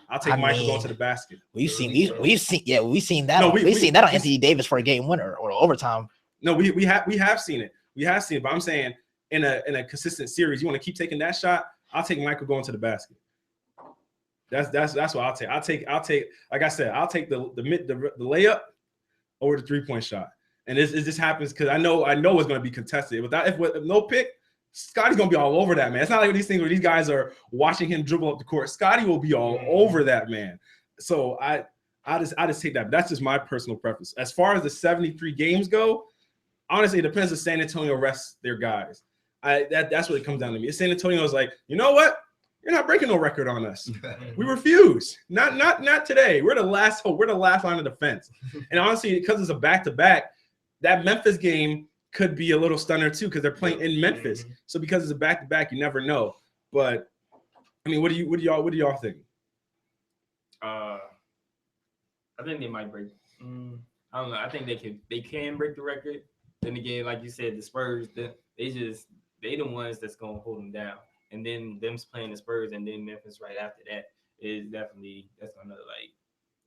I'll take Michael going to the basket. We've seen that. We've seen that on Anthony Davis for a game winner or overtime. No, we have seen it. We have seen it. But I'm saying in a consistent series, you want to keep taking that shot. I'll take Michael going to the basket. That's what I'll take. I'll take. Like I said, I'll take the layup over the 3-point shot. And it just happens because I know it's going to be contested. With no pick, Scottie's going to be all over that, man. It's not like these things where these guys are watching him dribble up the court. Scottie will be all over that, man. So I just take that. But that's just my personal preference. As far as the 73 games go, honestly, it depends if San Antonio rests their guys. That's what it comes down to me. If San Antonio's like, you know what? You're not breaking no record on us. We refuse. Not today. We're the last hope. We're the last line of defense. And honestly, because it's a back-to-back, that Memphis game could be a little stunner too because they're playing in Memphis. So because it's a back-to-back, you never know. But I mean, what do y'all think? I think they might break. I don't know. I think they can break the record. Then again, like you said, the Spurs, they the ones that's gonna hold them down. And then them playing the Spurs and then Memphis right after that is definitely that's gonna like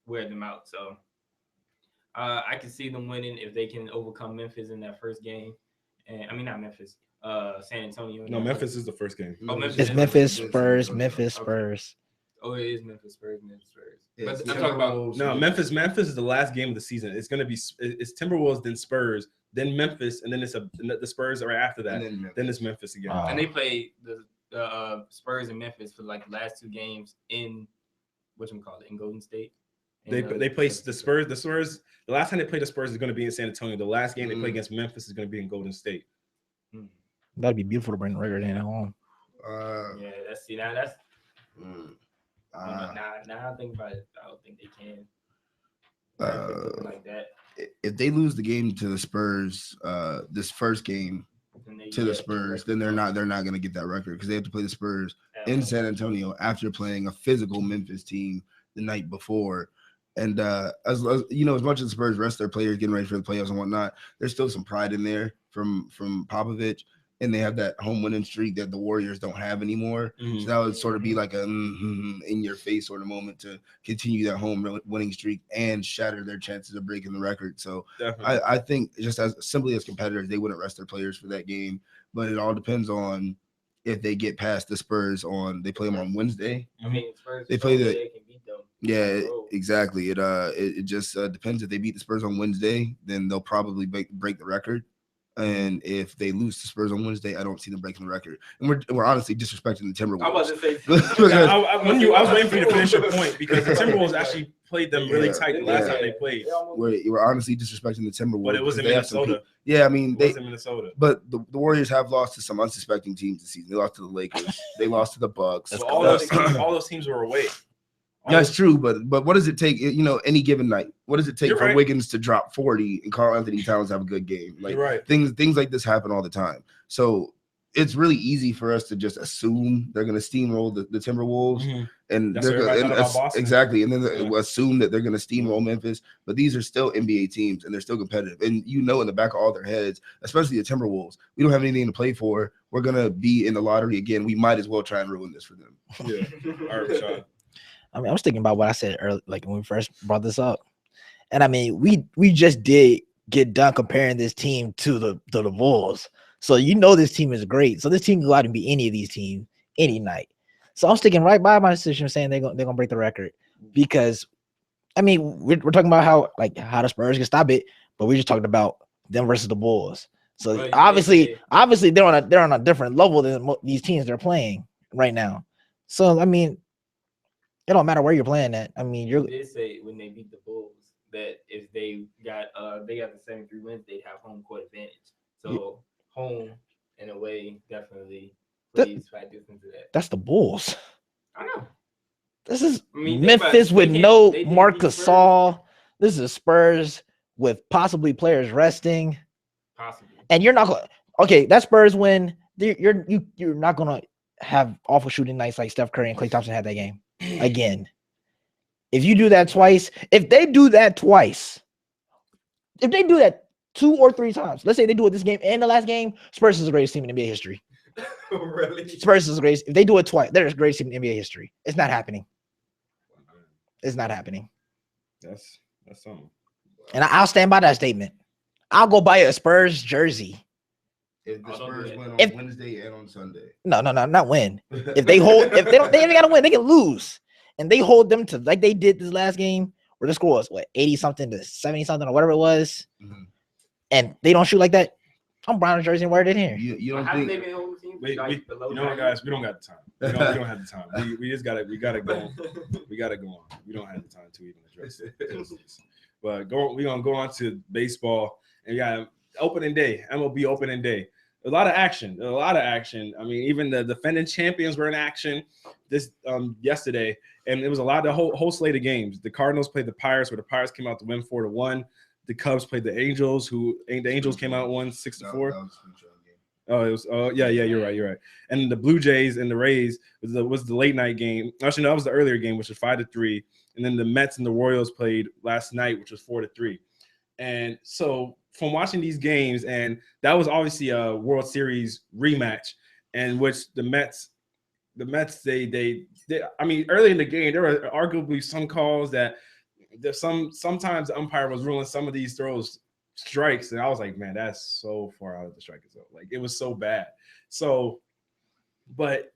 wear them out. So I can see them winning if they can overcome Memphis in that first game. And I mean not Memphis, San Antonio. No, Memphis is the first game. Oh, it's Memphis Spurs. Oh, it is Memphis Spurs. Yes. But I'm talking about Memphis is the last game of the season. It's gonna be Timberwolves, then Spurs, then Memphis, and then the Spurs are after that. Then it's Memphis again. And they play the Spurs and Memphis for like the last 2 games in in Golden State. They play the Spurs. The Spurs. The last time they played the Spurs is going to be in San Antonio. The last game they play against Memphis is going to be in Golden State. That'd be beautiful to bring the record in at home. Yeah, that's. Now I think about it. I don't think they can. Like that. If they lose the game to the Spurs, this first game to the Spurs, then they're not going to get that record because they have to play the Spurs in San Antonio after playing a physical Memphis team the night before. And as you know, as much as the Spurs rest their players getting ready for the playoffs and whatnot, there's still some pride in there from Popovich, and they have that home winning streak that the Warriors don't have anymore. So that would sort of be like a in your face sort of moment to continue that home winning streak and shatter their chances of breaking the record. So I think just as simply as competitors, they wouldn't rest their players for that game, but it all depends on if they get past the Spurs they play them on Wednesday. I mean, Spurs they play they can beat them. Yeah, exactly. It just depends. If they beat the Spurs on Wednesday, then they'll probably break the record. And if they lose to Spurs on Wednesday, I don't see them breaking the record. And we're honestly disrespecting the Timberwolves. I was about to say, I was waiting for you to finish your point because the Timberwolves actually played them really tight the last time they played. We're honestly disrespecting the Timberwolves. But it was in Minnesota. I mean, it was in Minnesota. But the Warriors have lost to some unsuspecting teams this season. They lost to the Lakers. They lost to the Bucks. So all those teams were away. That's true, but what does it take? Any given night, what does it take for Wiggins to drop 40 and Karl Anthony Towns have a good game? Like things like this happen all the time. So it's really easy for us to just assume they're going to steamroll the Timberwolves, and exactly, and then assume that they're going to steamroll Memphis. But these are still NBA teams, and they're still competitive. And in the back of all their heads, especially the Timberwolves, we don't have anything to play for. We're going to be in the lottery again. We might as well try and ruin this for them. Yeah. All right, Sean. I mean, I was thinking about what I said earlier, like when we first brought this up. And I mean, we just did get done comparing this team to the Bulls. So this team is great. So this team can go out and beat any of these teams any night. So I'm sticking right by my decision saying they're gonna break the record because I mean we're talking about how the Spurs can stop it, but we're just talking about them versus the Bulls. So Well, obviously they're on a different level than these teams they're playing right now. So I mean, it don't matter where you're playing at. I mean, you did say when they beat the Bulls that if they got the 73 wins, they'd have home court advantage. So home in a way definitely plays factors into that. That's the Bulls. I know. This is Memphis with no Marc Gasol. This is Spurs with possibly players resting. Possibly. And you're not going to – okay, that Spurs win, you're not going to have awful shooting nights like Steph Curry and Klay Thompson had that game again. If you do that twice, if they do that 2 or 3 times, let's say they do it this game and the last game, Spurs is the greatest team in NBA history. Really? Spurs is the greatest. If they do it twice, they're the greatest team in NBA history. It's not happening. It's not happening. That's something. And I'll stand by that statement. I'll go buy a Spurs jersey. If the Spurs win on Wednesday and on Sunday. No, not win. If they even gotta win, they can lose. And they hold them to like they did this last game where the score was 80 something to 70 something or whatever it was. Mm-hmm. And they don't shoot like that. I'm buying a jersey and wear it in here. You don't think they been holding teams? Guys, we don't got the time. We don't have the time. We just gotta go. We gotta go on. We don't have the time to even address it. But we're gonna go on to baseball and we got opening day, MLB opening day. A lot of action. I mean, even the defending champions were in action this yesterday, and it was a lot of the whole slate of games. The Cardinals played the Pirates, where the Pirates came out to win 4-1. The Cubs played the Angels, the Angels came out and won 6-4. Oh, it was. Oh, yeah. You're right. And the Blue Jays and the Rays was the late night game. Actually, no, that was the earlier game, which was 5-3. And then the Mets and the Royals played last night, which was 4-3. And so from watching these games, and that was obviously a World Series rematch, in which the Mets, they I mean, early in the game, there were arguably some calls that sometimes the umpire was ruling some of these throws strikes, and I was like, man, that's so far out of the strike zone. Like, it was so bad. So, but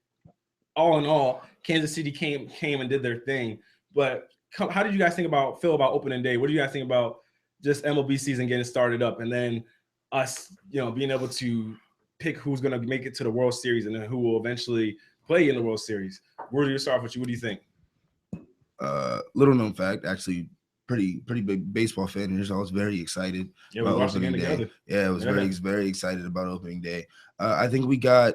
all in all, Kansas City came and did their thing. But how did you guys feel about opening day? What do you guys think about just MLB season getting started up, and then us, being able to pick who's going to make it to the World Series and then who will eventually play in the World Series? Where do you start with you? What do you think? Little known fact, actually, pretty big baseball fan here, so I was very excited. Yeah, we watched the game together. Yeah, I was very excited about opening day. I think we got.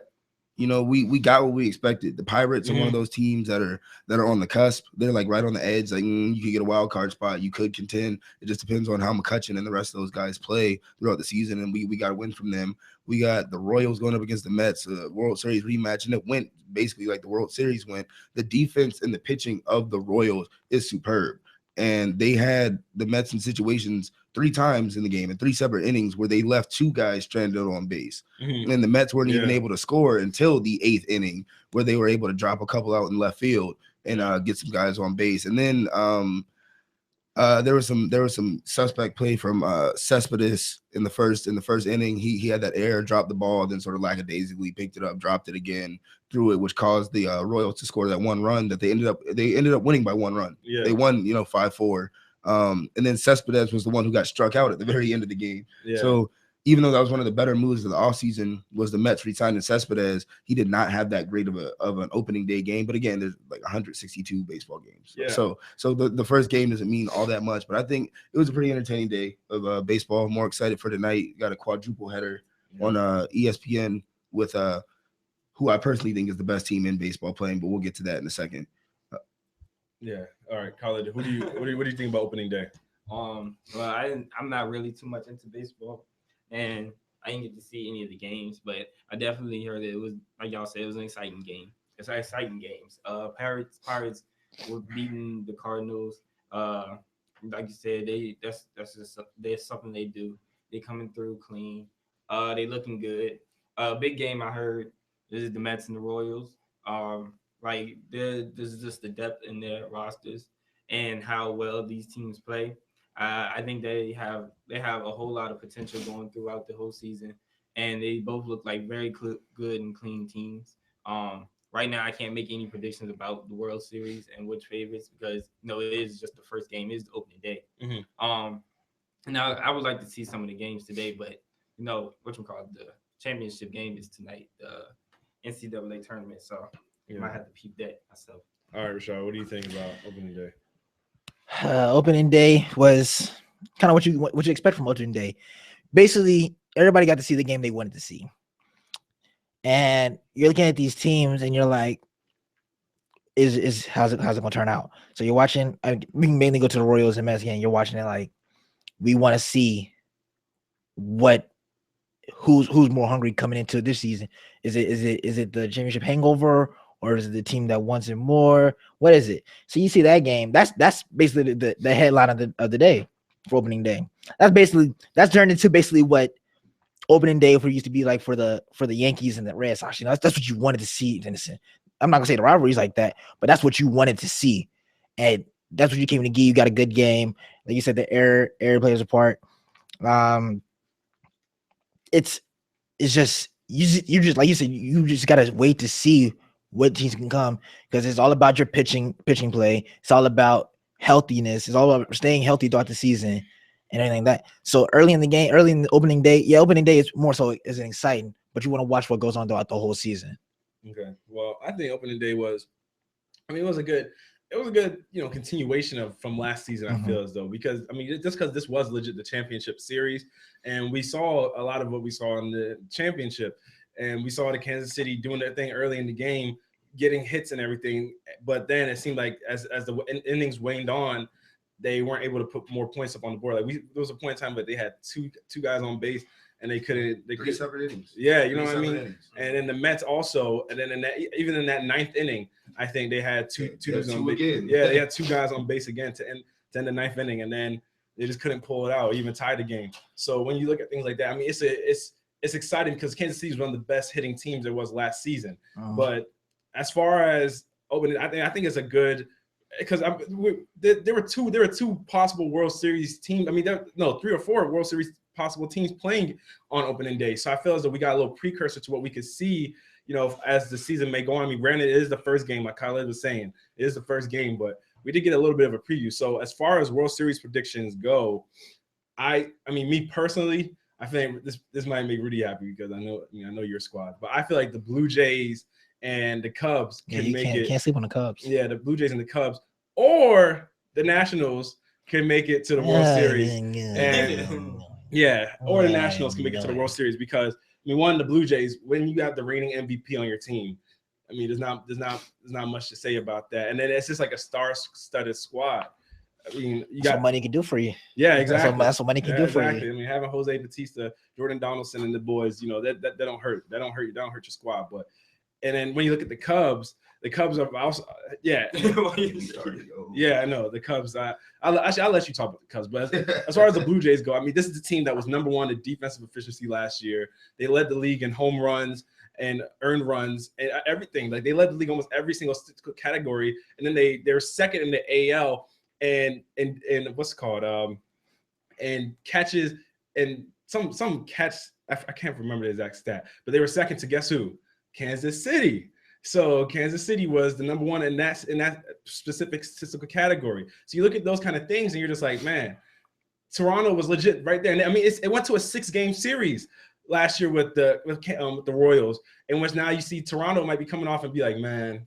We got what we expected. The Pirates are one of those teams that are on the cusp. They're like right on the edge. Like you could get a wild card spot. You could contend. It just depends on how McCutchen and the rest of those guys play throughout the season. And we got to win from them. We got the Royals going up against the Mets, World Series rematch, and it went basically like the World Series went. The defense and the pitching of the Royals is superb. And they had the Mets in situations 3 times in the game in 3 separate innings where they left 2 guys stranded on base. Mm-hmm. And the Mets weren't even able to score until the 8th inning, where they were able to drop a couple out in left field and get some guys on base. And then there was some suspect play from Cespedes in the first inning. He had that error, dropped the ball, then sort of lackadaisically picked it up, dropped it again, threw it, which caused the Royals to score that 1 run that they ended up winning by 1 run. Yeah. They won 5-4. And then Cespedes was the one who got struck out at the very end of the game. Yeah. So even though that was one of the better moves of the offseason was the Mets re-signing Cespedes, he did not have that great of an opening day game. But again, there's like 162 baseball games. Yeah. So the first game doesn't mean all that much. But I think it was a pretty entertaining day of baseball. I'm more excited for tonight. Got a quadruple header on ESPN with who I personally think is the best team in baseball playing. But we'll get to that in a second. Yeah. All right, Colin. What do you think about opening day? Well, I'm not really too much into baseball, and I didn't get to see any of the games, but I definitely heard that it was, like y'all said, it was an exciting game. It's exciting games. Pirates were beating the Cardinals. Like you said, that's something they do. They coming through clean. They looking good. Big game I heard. This is the Mets and the Royals. There's just the depth in their rosters and how well these teams play. I think they have a whole lot of potential going throughout the whole season, and they both look like very good and clean teams. Right now, I can't make any predictions about the World Series and which favorites because it is just the first game, it is the opening day. Now I would like to see some of the games today, but the championship game is tonight, the NCAA tournament, so you might have to peep that myself. All right, Rashad, what do you think about opening day? Opening day was kind of what you expect from opening day. Basically, everybody got to see the game they wanted to see, and you're looking at these teams, and you're like, "Is how's it gonna turn out?" So you're watching. We can mainly go to the Royals and Mets game. You're watching it like we want to see who's more hungry coming into this season. Is it the championship hangover? Or is it the team that wants it more? What is it? So you see that game. That's basically the headline of the day for opening day. That's turned into basically what opening day used to be like for the Yankees and the Red Sox. That's what you wanted to see. I'm not gonna say the rivalries like that, but that's what you wanted to see, and that's what you came to get. You got a good game, like you said. The air plays a part. It's just you just like you said. You just gotta wait to see what teams can come, because it's all about your pitching play. It's all about healthiness. It's all about staying healthy throughout the season and everything like that. So early in the opening day, opening day is more so isn't exciting, but you want to watch what goes on throughout the whole season. Okay. Well, I think opening day was a good continuation from last season. I feel as though, because just because this was legit the championship series, and we saw a lot of what we saw in the championship. And we saw the Kansas City doing their thing early in the game, getting hits and everything. But then it seemed like as the innings waned on, they weren't able to put more points up on the board. Like there was a point in time, but they had two guys on base, and they couldn't. Three separate innings. Yeah, you know what I mean. Innings. And then the Mets also, and then even in that ninth inning, I think they had two dudes on base. Again. Yeah, they had two guys on base again to end the ninth inning, and then they just couldn't pull it out, or even tie the game. So when you look at things like that, it's exciting because Kansas City is one of the best hitting teams there was last season. But as far as opening, I think it's a good, because there were two possible World Series teams. 3 or 4 World Series possible teams playing on opening day. So I feel as though we got a little precursor to what we could see, as the season may go on. Granted, it is the first game, like Khaled was saying, it is the first game, but we did get a little bit of a preview. So as far as World Series predictions go, me personally, I think this might make Rudy happy because I know your squad, but I feel like the Blue Jays and the Cubs can make it. Can't sleep on the Cubs. Yeah, the Blue Jays and the Cubs, or the Nationals can make it to the World Series. Or the Nationals can make it to the World Series, because one, the Blue Jays, when you have the reigning MVP on your team, there's not much to say about that, and then it's just like a star-studded squad. You got what money can do for you. Yeah, exactly. That's what money can do for you. Having Jose Bautista, Jordan Donaldson, and the boys, that don't hurt. That don't hurt you. That don't hurt your squad. But and then when you look at the Cubs are also yeah. I know the Cubs. I'll let you talk about the Cubs. But as far as the Blue Jays go, this is the team that was number one in defensive efficiency last year. They led the league in home runs and earned runs and everything. Like they led the league almost every single category. And then they're second in the AL. And what's it called and catches, and some catch, I can't remember the exact stat, but they were second to guess who? Kansas City. So Kansas City was the number one in that specific statistical category. So you look at those kind of things and you're just like, man, Toronto was legit right there. And it went to a 6-game series last year with the Royals, in which now you see Toronto might be coming off and be like, man,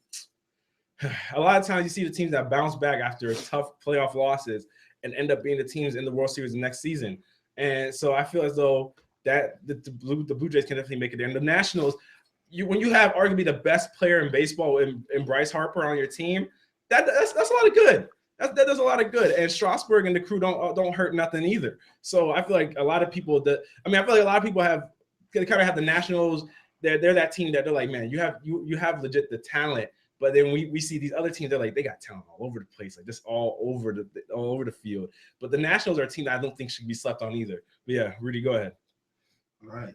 a lot of times you see the teams that bounce back after tough playoff losses and end up being the teams in the World Series the next season. And so I feel as though that the Blue Jays can definitely make it there. And the Nationals, when you have arguably the best player in baseball in Bryce Harper on your team, that's a lot of good. That does a lot of good. And Strasburg and the crew don't hurt nothing either. So I feel like a lot of people I feel like a lot of people have the Nationals. They're that team that they're like, man, you have legit the talent. But then we see these other teams, they're like, they got talent all over the place, like just all over the field. But the Nationals are a team that I don't think should be slept on either. But yeah, Rudy, go ahead. All right.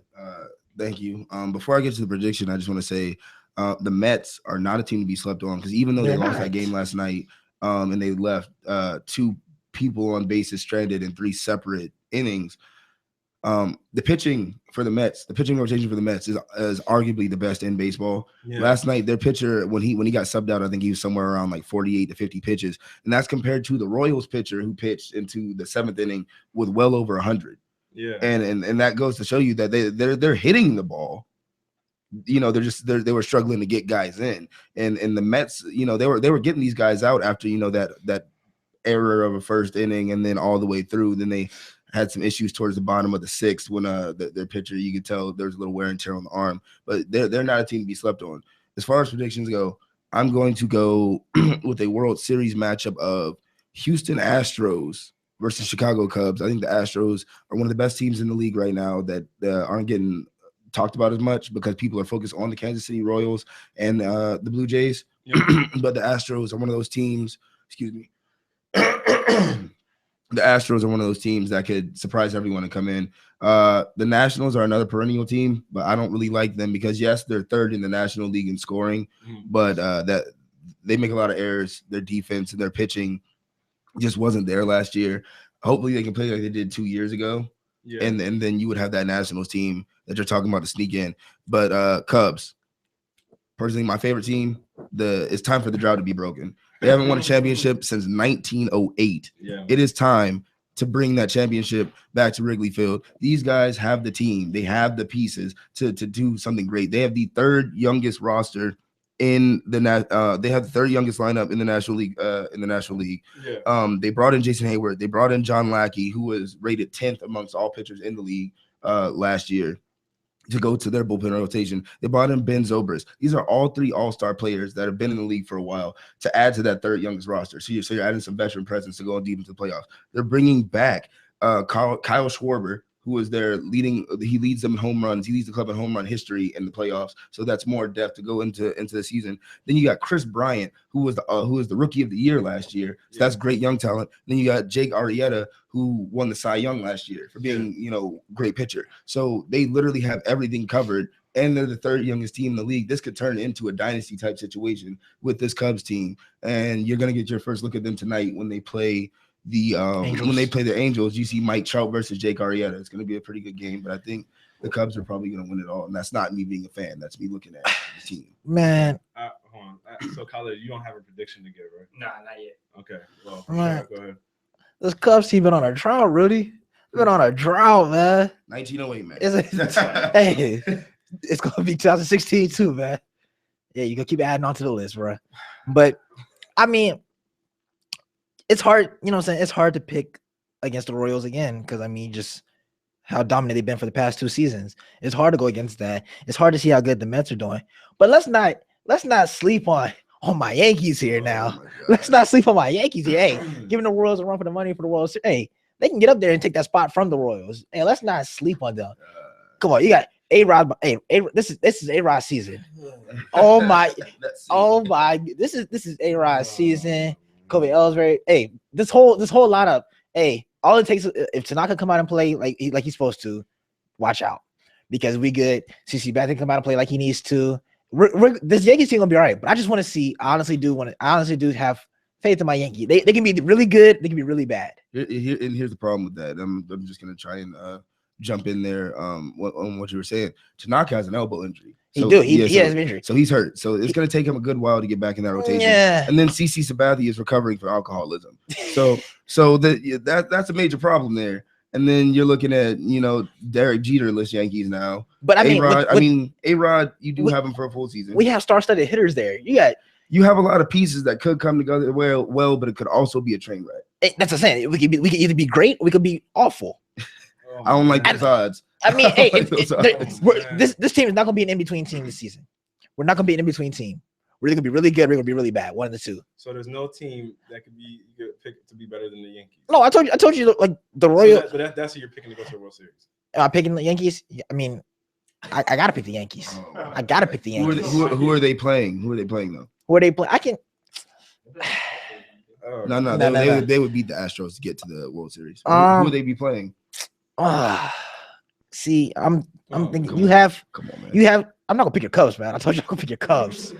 Thank you. Before I get to the prediction, I just want to say the Mets are not a team to be slept on, because even though they lost that game last night and they left 2 people on bases stranded in 3 separate innings. The pitching for the Mets, the pitching rotation for the Mets is arguably the best in baseball. Yeah. Last night, their pitcher, when he got subbed out, I think he was somewhere around like 48 to 50 pitches, and that's compared to the Royals pitcher who pitched into the 7th inning with well over 100. Yeah, and that goes to show you that they're hitting the ball. You know, they were struggling to get guys in, and the Mets, you know, they were getting these guys out after, you know, that error of a first inning, and then all the way through. Then they had some issues towards the bottom of the 6th when their pitcher, you could tell there's a little wear and tear on the arm, but they're not a team to be slept on. As far as predictions go, I'm going to go with a World Series matchup of Houston Astros versus Chicago Cubs. I think the Astros are one of the best teams in the league right now that aren't getting talked about as much because people are focused on the Kansas City Royals and the Blue Jays. Yep. But the Astros are one of those teams, excuse me. The Astros are one of those teams that could surprise everyone and come in. The Nationals are another perennial team, but I don't really like them because, yes, they're 3rd in the National League in scoring, but that they make a lot of errors. Their defense and their pitching just wasn't there last year. Hopefully they can play like they did 2 years ago. Yeah. And then you would have that Nationals team that you're talking about to sneak in. But Cubs, personally, my favorite team. It's time for the drought to be broken. They haven't won a championship since 1908. Yeah. It is time to bring that championship back to Wrigley Field. These guys have the team. They have the pieces to do something great. They have the 3rd youngest roster in the they have the 3rd youngest lineup in the National League. Yeah. They brought in Jason Hayward. They brought in John Lackey, who was rated 10th amongst all pitchers in the league last year, to go to their bullpen rotation. They brought in Ben Zobrist. These are all 3 all-star players that have been in the league for a while to add to that 3rd youngest roster. So you're adding some veteran presence to go deep into the playoffs. They're bringing back Kyle Schwarber, who is their he leads them in home runs. He leads the club in home run history in the playoffs. So that's more depth to go into the season. Then you got Chris Bryant, who was the rookie of the year last year. So that's great young talent. Then you got Jake Arrieta, who won the Cy Young last year for being, you know, great pitcher. So they literally have everything covered, and they're the 3rd youngest team in the league. This could turn into a dynasty type situation with this Cubs team, and you're gonna get your first look at them tonight when they play the Angels. You see Mike Trout versus Jake Arrieta. It's gonna be a pretty good game, but I think the Cubs are probably gonna win it all, and that's not me being a fan. That's me looking at the team. Man, hold on. So, Khaled, you don't have a prediction to give, right? Nah, not yet. Okay. Well, go ahead. This Cubs team been on a drought, Rudy. Been on a drought, man. 1908, man. Hey, it's gonna be 2016 too, man. Yeah, you gonna keep adding on to the list, bro. But I mean, it's hard. You know what I'm saying? It's hard to pick against the Royals again because I mean, just how dominant they've been for the past 2 seasons. It's hard to go against that. It's hard to see how good the Mets are doing. But let's not sleep on my Yankees here now. Let's not sleep on my Yankees here. Hey, giving the Royals a run for the money for the World Series. Hey, they can get up there and take that spot from the Royals. Hey, let's not sleep on them. Come on, you got A-Rod. Hey, this is A-Rod season. Oh my, this is A-Rod season. Kobe Ellsbury. Hey, this whole lineup. Hey, all it takes if Tanaka come out and play like he's supposed to, watch out because we good. CC Batten come out and play like he needs to. This Yankees team gonna be all right, but I just want to see. I honestly do have faith in my Yankees. They can be really good. They can be really bad. Here's the problem with that. I'm just gonna try and jump in there on what you were saying. Tanaka has an elbow injury. So, he has an injury. So he's hurt. So it's gonna take him a good while to get back in that rotation. Yeah. And then CC Sabathia is recovering from alcoholism. So that's a major problem there. And then you're looking at, you know, Derek Jeter-less Yankees now. But A-Rod, you do have him for a full season. We have star-studded hitters there. You have a lot of pieces that could come together well, but it could also be a train wreck. That's what I'm saying. We could either be great or we could be awful. I don't like those odds. I mean, hey, this team is not going to be an in-between team this season. We're not going to be an in-between team. We're going to be really good. We're going to be really bad. One of the two. So there's no team that could be picked to be better than the Yankees. No, I told you like the Royals. So that's who you're picking to go to the World Series. Am I picking the Yankees? I mean, I got to pick the Yankees. I got to pick the Yankees. Who are they playing? Who are they playing though? Who are they playing? I can. No. They would beat the Astros to get to the World Series. Who would they be playing? See, I'm thinking you have. Come on, man. I'm not gonna pick your Cubs, man. I told you I'm gonna pick your Cubs.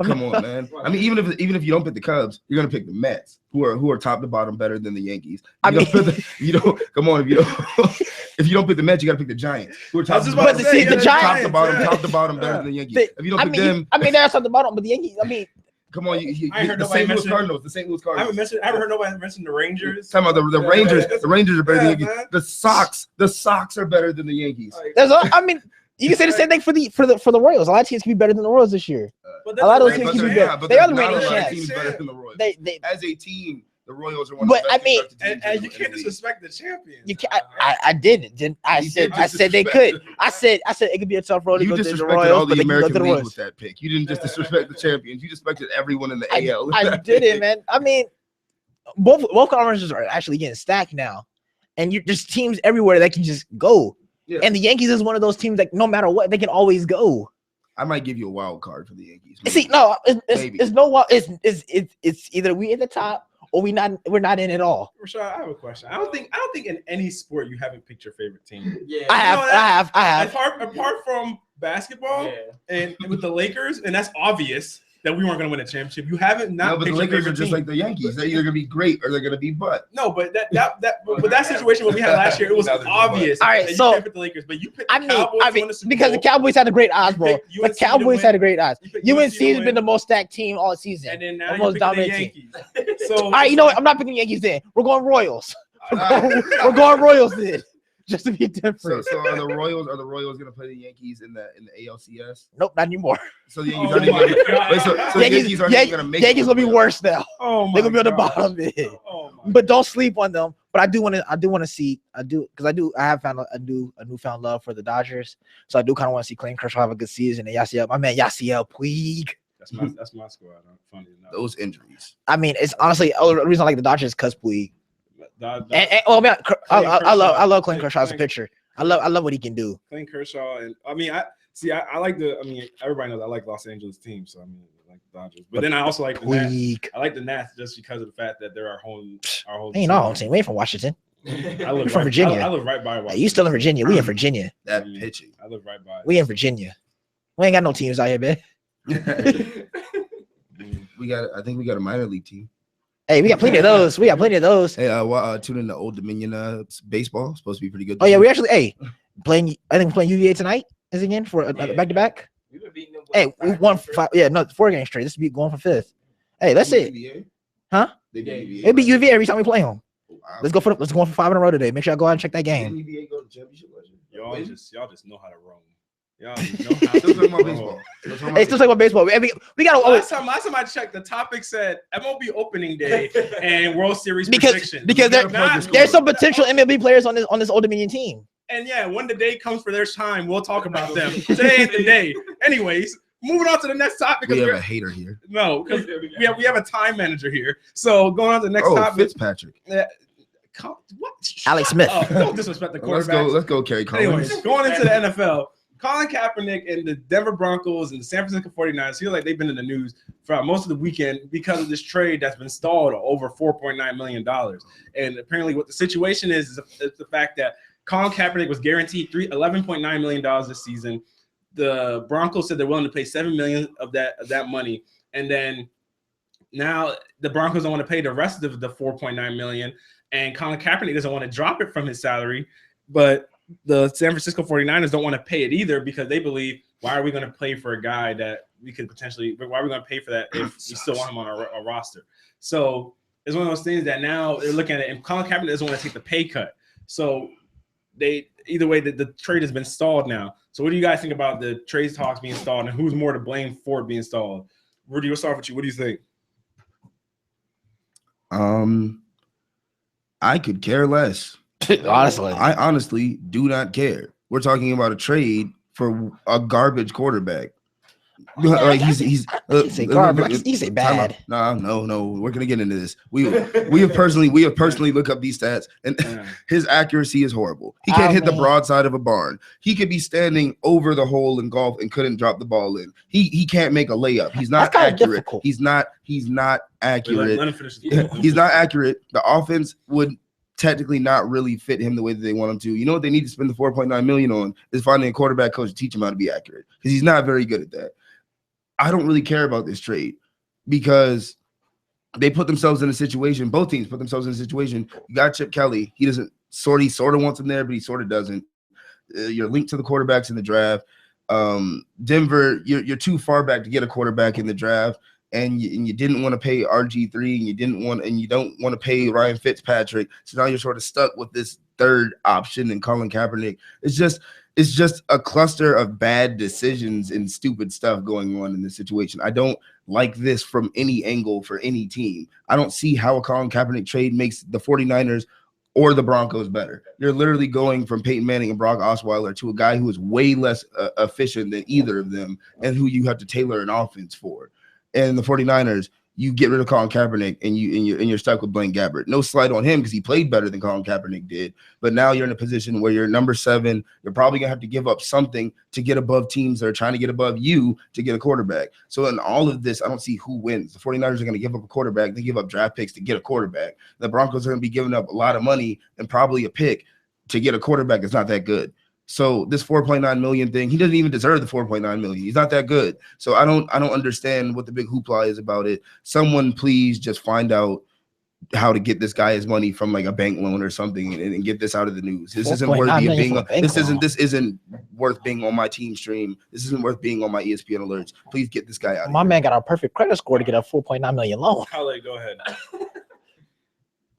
Come on, man. I mean, even if you don't pick the Cubs, you're gonna pick the Mets, who are top to bottom better than the Yankees. Come on, if you don't pick the Mets, you gotta pick the Giants, who are top to bottom. Giants, top to bottom better than the Yankees. If you don't pick them, they're top to bottom, but the Yankees. I mean, come on, I heard the nobody St. Louis mention Cardinals. The St. Louis Cardinals. I haven't heard nobody mention the Rangers. Talking about the Rangers. The Rangers are better than the Yankees. Man. The Sox are better than the Yankees. I mean, you can say the same thing for the Royals. A lot of teams can be better than the Royals this year. A lot of those teams can be better. They are the reigning champs. Teams better than the Royals. They as a team, the Royals are one of the best constructed teams. And you can't disrespect the champions. You can't. I didn't. I said they could. I said it could be a tough road to go to the Royals, all the but they can go to the American League Royals. with that pick. You didn't just disrespect the champions. You disrespected everyone in the AL. I didn't, man. I mean, both conferences are actually getting stacked now, and there's teams everywhere that can just go. Yeah. And the Yankees is one of those teams that no matter what, they can always go. I might give you a wild card for the Yankees. Maybe. See, no, it's no wild. It's either we at the top or we're not in at all. Rashad, I have a question. I don't think in any sport you haven't picked your favorite team. Yeah, I have. Apart from basketball and with the Lakers, and that's obvious that we weren't going to win a championship. You haven't not. No, but the Lakers are just like the Yankees. They're either going to be great or they're going to be butt. No, but that situation what we had last year, it was obvious. All right, that so you can't pick the Lakers, but you picked the Cowboys to win the Super because Bowl. the Cowboys had a great odds, bro. The Cowboys had a great odds. UNC has been the most stacked team all season. And then now the most dominant Yankees. So all right, you know what? I'm not picking Yankees then. We're going Royals. We're going Royals then. Just to be different. So are the Royals going to play the Yankees in the ALCS? Nope, not anymore. So the Yankees aren't even going to make. Yankees will be worse now. Oh my! They're gonna be on the bottom. But don't sleep on them. But I do want to see. I have found a newfound love for the Dodgers. So I do kind of want to see Clayton Kershaw have a good season. And Yasiel, my man Yasiel Puig. That's my squad. Funny enough. Those injuries. I mean, it's honestly the reason I like the Dodgers is because Puig. I love Clayton Kershaw as a pitcher. I love what he can do. Clayton Kershaw, and I mean, I like everybody knows I like Los Angeles teams, so I mean, I like the Dodgers. But then I also like the Nats. I like the Nats just because of the fact that they're our home. Ain't our home team. We ain't from Washington. We're from Virginia. I live right by Washington. You still in Virginia? We in Virginia. That pitching. I live right by. We in Virginia. We ain't got no teams out here, man. I think we got a minor league team. Hey, we got plenty of those. Hey, tune in to Old Dominion baseball. Supposed to be pretty good. Oh yeah, we actually playing. I think we're playing UVA tonight. Is again for a back to back. Hey, we won 4 games straight. This will be going for 5th. Hey, that's it. UVA? Huh? It beat UVA every time we play them. Wow. Let's go for 5 in a row today. Make sure I go out and check that game. UVA go to championship last year? Y'all just know how to roam. Y'all just know how to talking about baseball. Hey, still talking about baseball. We got last time I checked, the topic said MLB opening day and World Series predictions. Because there's some potential MLB players on this Old Dominion team. And yeah, when the day comes for their time, we'll talk about them. Today ain't the day. Anyways, moving on to the next topic. We have a hater here. No, because we have a time manager here. So going on to the next topic. Fitzpatrick. What? Alex Smith. Don't disrespect the quarterback. Let's go, Kerry Collins. Anyways, going into the NFL. Colin Kaepernick and the Denver Broncos and the San Francisco 49ers feel like they've been in the news throughout most of the weekend because of this trade that's been stalled over $4.9 million. And apparently what the situation is the fact that Colin Kaepernick was guaranteed $11.9 million this season. The Broncos said they're willing to pay $7 million of that money. And then now the Broncos don't want to pay the rest of the $4.9 million. And Colin Kaepernick doesn't want to drop it from his salary. But the San Francisco 49ers don't want to pay it either because they believe, why are we going to pay for a guy that we could potentially – why are we going to pay for that if we still want him on our roster? So it's one of those things that now they're looking at it, and Colin Kaepernick doesn't want to take the pay cut. So either way, the trade has been stalled now. So what do you guys think about the trade talks being stalled and who's more to blame for it being stalled? Rudy, we'll start with you. What do you think? I could care less. Honestly, I honestly do not care. We're talking about a trade for a garbage quarterback. Like he's say garbage. He say bad. No. We're gonna get into this. We have personally looked up these stats, and his accuracy is horrible. He can't hit the broadside of a barn. He could be standing over the hole in golf and couldn't drop the ball in. He can't make a layup. He's not accurate. He's not accurate. Let him finish. He's not accurate. The offense would technically not really fit him the way that they want him to. You know what they need to spend the $4.9 million on is finding a quarterback coach to teach him how to be accurate because he's not very good at that. I don't really care about this trade because they put themselves in a situation. Both teams put themselves in a situation. You got Chip Kelly. He doesn't sort of wants him there, but he sort of doesn't. You're linked to the quarterbacks in the draft. Denver, you're too far back to get a quarterback in the draft, and you didn't want to pay RG3, and you don't want to pay Ryan Fitzpatrick. So now you're sort of stuck with this third option in Colin Kaepernick. It's just a cluster of bad decisions and stupid stuff going on in this situation. I don't like this from any angle for any team. I don't see how a Colin Kaepernick trade makes the 49ers or the Broncos better. You're literally going from Peyton Manning and Brock Osweiler to a guy who is way less efficient than either of them and who you have to tailor an offense for. And the 49ers, you get rid of Colin Kaepernick and you're stuck with Blaine Gabbert. No slight on him because he played better than Colin Kaepernick did. But now you're in a position where you're number 7. You're probably gonna have to give up something to get above teams that are trying to get above you to get a quarterback. So in all of this, I don't see who wins. The 49ers are gonna give up a quarterback. They give up draft picks to get a quarterback. The Broncos are gonna be giving up a lot of money and probably a pick to get a quarterback that's not that good. So this $4.9 million thing, he doesn't even deserve the $4.9 million. He's not that good. So I don't understand what the big hoopla is about it. Someone please just find out how to get this guy his money from like a bank loan or something and get this out of the news. This isn't worth being this isn't worth being on my team stream. This isn't worth being on my ESPN alerts. Please get this guy out. My man got a perfect credit score to get a $4.9 million loan. Kale, go ahead.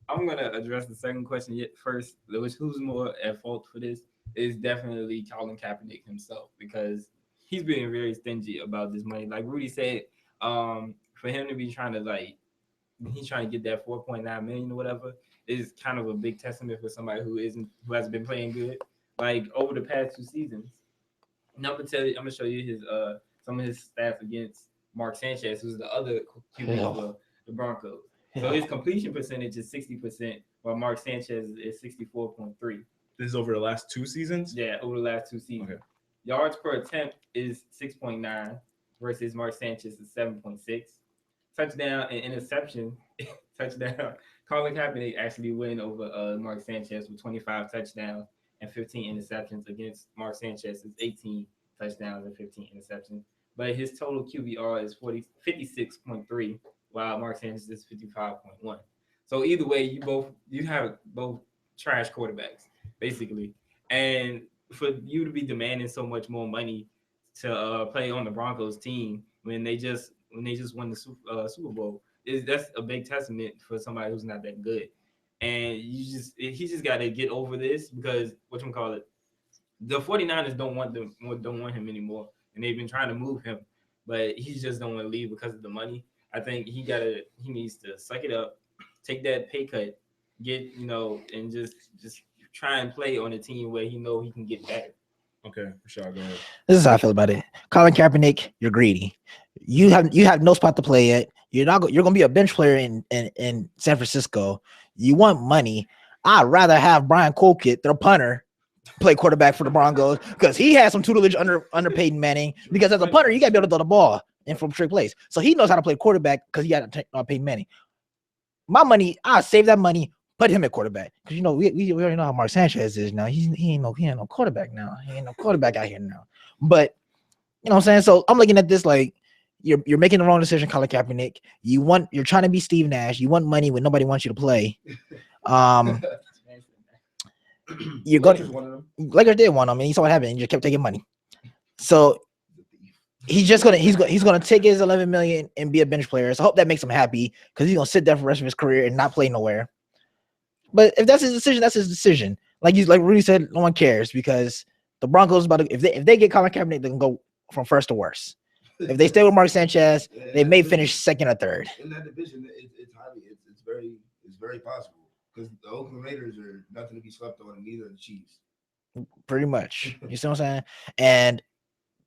I'm gonna address the second question yet first, which who's more at fault for this is definitely Colin Kaepernick himself, because he's being very stingy about this money. Like Rudy said, for him to be trying to he's trying to get that 4.9 million or whatever is kind of a big testament for somebody who hasn't been playing good like over the past 2 seasons. Now I'm gonna show you his some of his stats against Mark Sanchez, who's the other QB for the Broncos. So his completion percentage is 60%, while Mark Sanchez is 64.3. This is over the last 2 seasons? Yeah, over the last 2 seasons. Okay. Yards per attempt is 6.9 versus Mark Sanchez is 7.6. Touchdown and interception. Touchdown. Colin Kaepernick actually win over Mark Sanchez with 25 touchdowns and 15 interceptions against Mark Sanchez's 18 touchdowns and 15 interceptions. But his total QBR is 56.3, while Mark Sanchez is 55.1. So either way, you have both trash quarterbacks, basically. And for you to be demanding so much more money to play on the Broncos team when they just won the Super Bowl, that's a big testament for somebody who's not that good. And he just got to get over this, because the 49ers don't want him anymore, and they've been trying to move him, but he just don't want to leave because of the money. I think he needs to suck it up, take that pay cut, and just try and play on a team where he can get better. Okay, Rashad, go ahead. This is how I feel about it. Colin Kaepernick, you're greedy. You have no spot to play yet. You're gonna be a bench player in San Francisco. You want money. I'd rather have Brian Colquitt, their punter, play quarterback for the Broncos, because he has some tutelage under Peyton Manning. Because as a punter, you gotta be able to throw the ball in from straight plays. So he knows how to play quarterback because he got Peyton Manning. My money, I save that money, put him at quarterback, because we already know how Mark Sanchez is now. He ain't no quarterback now. He ain't no quarterback out here now. But you know what I'm saying? So I'm looking at this like you're making the wrong decision, Colin Kaepernick. You're trying to be Steve Nash. You want money when nobody wants you to play. You're going. Lakers did want him, and he saw what happened. He just kept taking money. So he's gonna take his $11 million and be a bench player. So I hope that makes him happy, because he's gonna sit there for the rest of his career and not play nowhere. But if that's his decision, that's his decision. Like Rudy said, no one cares, because the Broncos if they get Colin Kaepernick, they can go from first to worst. If they stay with Mark Sanchez, they may finish second or third. In that division, it's very possible, because the Oakland Raiders are nothing to be slept on, and neither are the Chiefs. Pretty much. You see what I'm saying? And